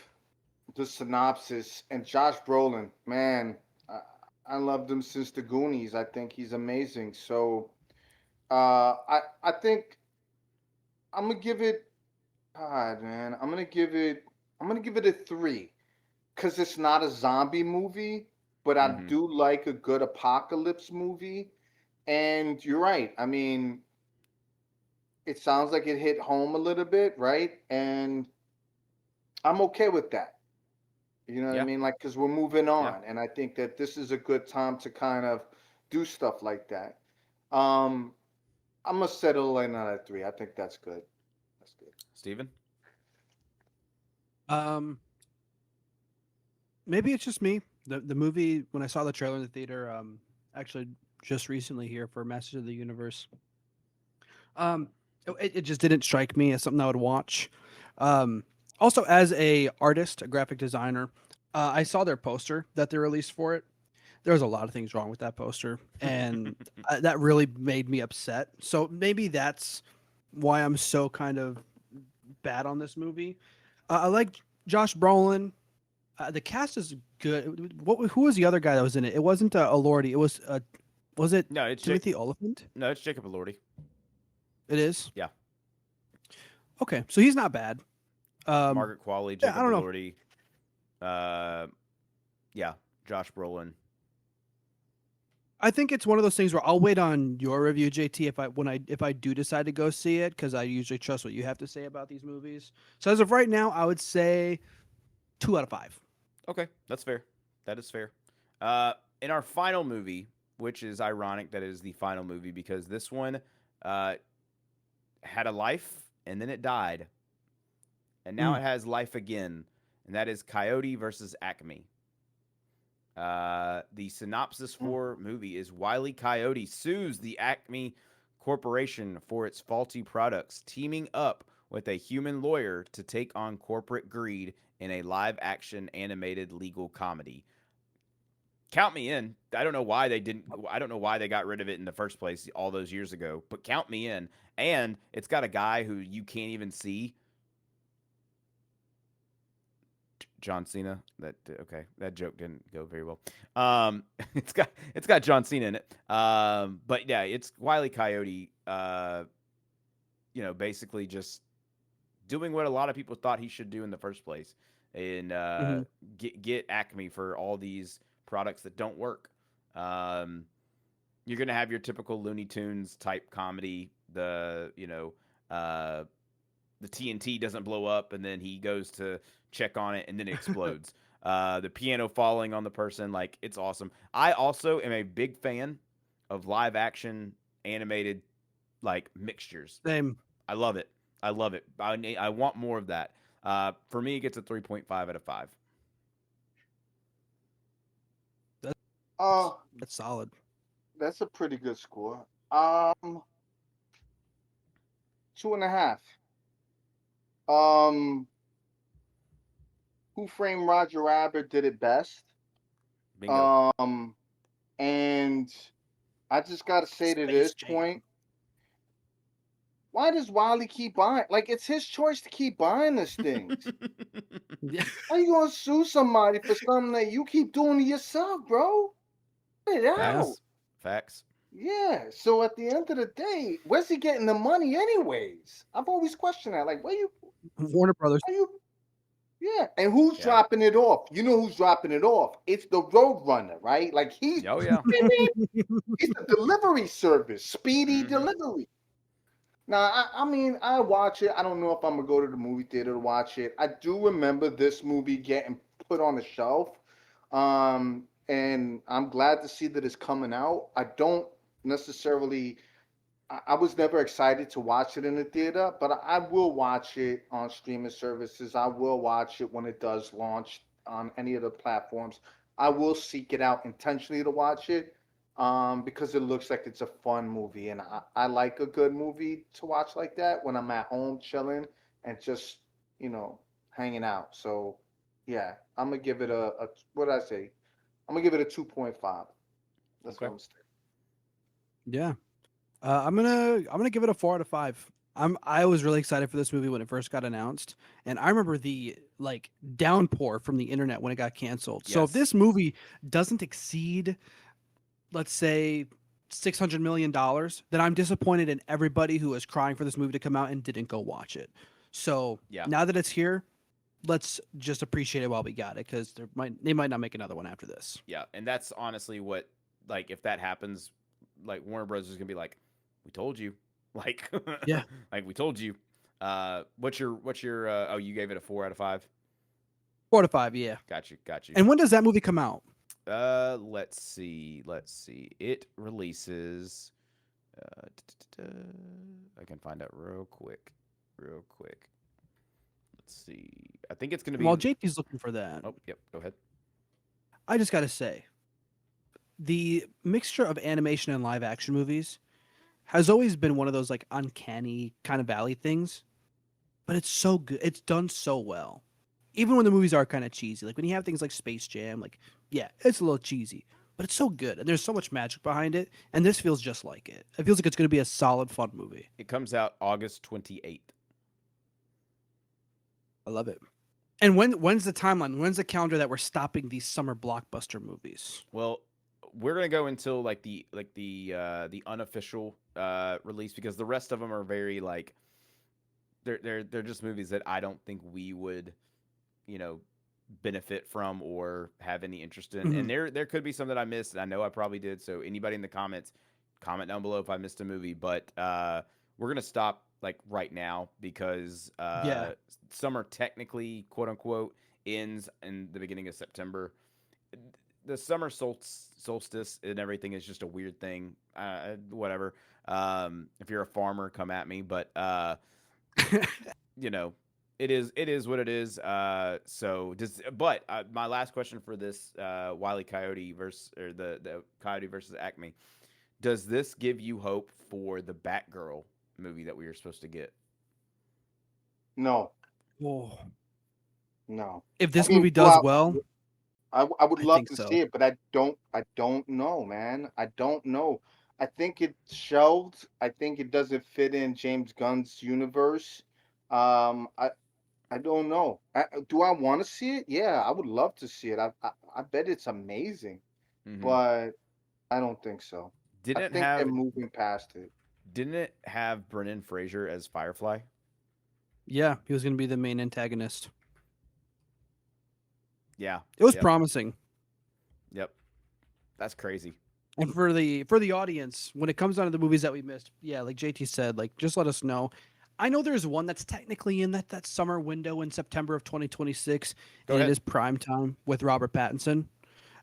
the synopsis and Josh Brolin, man, I, I loved him since the Goonies. I think he's amazing. So I think I'm gonna give it. God, man, I'm gonna give it a 3 because it's not a zombie movie, but I Mm-hmm. do like a good apocalypse movie. And you're right. I mean, it sounds like it hit home a little bit, right? And I'm okay with that. You know what I Yeah, mean? Like, because we're moving yeah. on, and I think that this is a good time to kind of do stuff like that. Um, I'm gonna settle in on a 3. I think that's good. That's good. Steven? Um, maybe it's just me. The movie when I saw the trailer in the theater, actually just recently here for Masters of the Universe. Um, it just didn't strike me as something I would watch. Um, Also as a artist, a graphic designer, I saw their poster that they released for it. There was a lot of things wrong with that poster, and that really made me upset. So maybe that's why I'm so kind of bad on this movie. I like Josh Brolin. The cast is good. Who was the other guy that was in it? It wasn't Elordi. It was it No, it's Timothy Oliphant? no, it's Jacob Elordi. It is. Yeah, Okay, so he's not bad. Um, Margaret Qualley, yeah, I Jacob don't know. Elordi. Uh, yeah, Josh Brolin. I think it's one of those things where I'll wait on your review, JT, if I do decide to go see it, because I usually trust what you have to say about these movies. So as of right now, I would say 2 out of 5. Okay, that's fair. That is fair. In our final movie, which is ironic that it is the final movie because this one uh, had a life and then it died, and now Mm, it has life again, and that is Coyote versus Acme. The synopsis Mm. for movie is Wile Coyote sues the Acme Corporation for its faulty products, teaming up with a human lawyer to take on corporate greed in a live action animated legal comedy. Count me in. I don't know why they didn't. I don't know why they got rid of it in the first place all those years ago. But count me in. And it's got a guy who you can't even see. John Cena. That okay. That joke didn't go very well. It's got John Cena in it. But yeah, it's Wile E. Coyote. Basically just doing what a lot of people thought he should do in the first place, and hmm get Acme for all these products that don't work. Um, you're gonna have your typical Looney Tunes type comedy. The TNT doesn't blow up, and then he goes to check on it, and then it explodes. The piano falling on the person, like it's awesome. I also am a big fan of live action animated like mixtures. Same. I love it. I love it. I want more of that. For me, it gets a 3.5 out of 5. That's Uh, that's solid. that's a pretty good score. 2.5. Um, Who Framed Roger Rabbit did it best. Bingo. Um, and I just gotta say to Space this Jam. point, why does Wiley keep buying? Like, it's his choice to keep buying this things. Yeah. How you gonna sue somebody for something that you keep doing to yourself, bro? Get it Yeah. out. Facts. Facts. Yeah. So at the end of the day, where's he getting the money, anyways? I've always questioned that. Like, Warner Brothers. are you? Yeah. And who's Yeah. dropping it off? You know who's dropping it off? It's the Roadrunner, right? Like he's Oh yeah. it's a delivery service, speedy Hmm. delivery. Now, I mean, I watch it. I don't know if I'm gonna go to the movie theater to watch it. I do remember this movie getting put on the shelf, and I'm glad to see that it's coming out. I don't necessarily. I was never excited to watch it in the theater, but I will watch it on streaming services. I will watch it when it does launch on any of the platforms. I will seek it out intentionally to watch it, because it looks like it's a fun movie, and I like a good movie to watch like that when I'm at home chilling and just hanging out. So yeah, I'm gonna give it a what did I say? I'm gonna give it a 2.5. That's what Okay. I'm saying. Yeah. I'm gonna give it a 4 out of 5. I was really excited for this movie when it first got announced, and I remember the like downpour from the internet when it got canceled. So if Yes. this movie doesn't exceed, let's say, $600 million, then I'm disappointed in everybody who was crying for this movie to come out and didn't go watch it. So Yeah. now that it's here, let's just appreciate it while we got it, because they might not make another one after this. Yeah. And that's honestly what, like, if that happens, like Warner Bros is gonna be like, "We told you," like, Yeah. like we told you. What's your? Oh, you gave it a 4 out of 5. 4 to 5, yeah. Got you. Got you. And when does that movie come out? Let's see. Let's see. It releases. I can find out real quick. Real quick. Let's see. I think it's going to be. While JP's looking for that, Oh, yep. Go ahead. I just got to say, the mixture of animation and live action movies has always been one of those like uncanny kind of valley things, but it's so good. It's done so well. Even when the movies are kind of cheesy, like when you have things like Space Jam, like yeah, it's a little cheesy, but it's so good and there's so much magic behind it. And this feels just like it. It feels like it's going to be a solid, fun movie. It comes out August 28th. I love it. And when's the timeline? When's the calendar that we're stopping these summer blockbuster movies? Well, we're gonna go until the unofficial release because the rest of them are very like they're just movies that I don't think we would you know benefit from or have any interest in. Mhm. And there could be some that I missed. And I know I probably did. So anybody in the comments, comment down below if I missed a movie. But we're gonna stop like right now because Yeah. summer technically quote unquote ends in the beginning of September. The summer solstice and everything is just a weird thing. Whatever. If you're a farmer, come at me. But you know, it is what it is. So does but my last question for this Wile E. Coyote versus or the Coyote versus Acme, does this give you hope for the Batgirl movie that we were supposed to get? No, Oh. no. If this I mean, movie does well, I would I love think to so. see it, but I don't know, man. I don't know. I think it's shelved. I think it doesn't fit in James Gunn's universe. I don't know. Do I want to see it? Yeah, I would love to see it. I bet it's amazing, Hmm. but I don't think so. I Didn't it think they're have moving past it. didn't it have Brendan Fraser as Firefly? Yeah, he was going to be the main antagonist. Yeah. It was Yep. promising. Yep. That's crazy. And for the audience, when it comes down to the movies that we missed, yeah, like JT said, like just let us know. I know there's one that's technically in that summer window in September of 2026, Go and it ahead. is Prime Time with Robert Pattinson.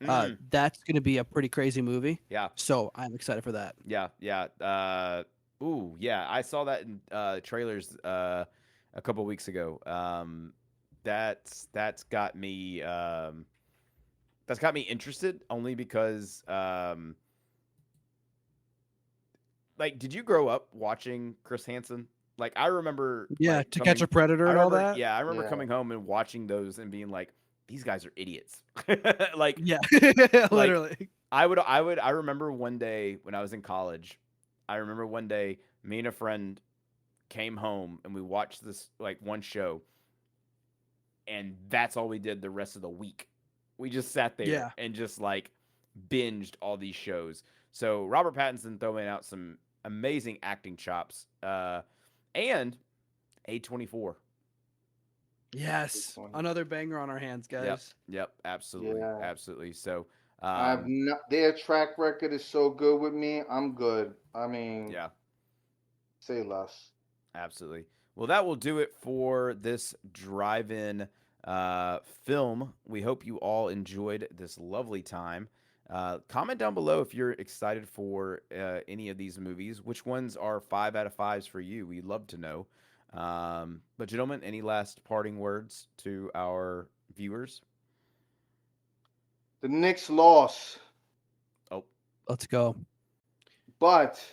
Mm, That's going to be a pretty crazy movie. yeah. So I'm excited for that. Yeah. Yeah. Ooh, yeah. I saw that in trailers a couple weeks ago. That's got me interested only because like, did you grow up watching Chris Hansen? Like, I remember Yeah, like To Catch a Predator I and all remember that. yeah, I remember Yeah. coming home and watching those and being like, these guys are idiots. Like Yeah, like literally. I remember one day when I was in college, I remember one day me and a friend came home and we watched this like one show, and that's all we did the rest of the week. We just sat there Yeah. and just like binged all these shows. So Robert Pattinson throwing out some amazing acting chops, and A24. Yes, Good one. another banger on our hands, Yep, guys. yep, absolutely, Yeah. absolutely. So, I've not. Their track record is so good with me. I'm good. I mean, yeah, say less. absolutely. Well, that will do it for this drive-in film. We hope you all enjoyed this lovely time. Comment down below if you're excited for any of these movies. Which ones are 5 out of 5s for you? We'd love to know. But gentlemen, any last parting words to our viewers? The Knicks lost, Oh, Let's go. but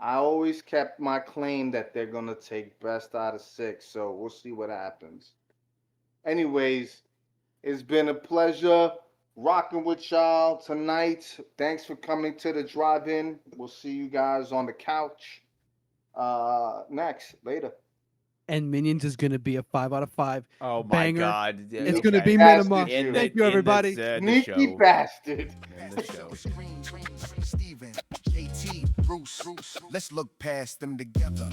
I always kept my claim that they're gonna take best out of 6. So we'll see what happens. Anyways, it's been a pleasure rocking with y'all tonight. Thanks for coming to the drive-in. We'll see you guys on the couch. Next, later. And Minions is going to be a 5 out of 5 oh my banger. God! Yeah, It's going to okay. be Bastard minima. you. Thank you, everybody. The Sneaky show. bastard. In the show. Steven, JT, Bruce, let's look past them together.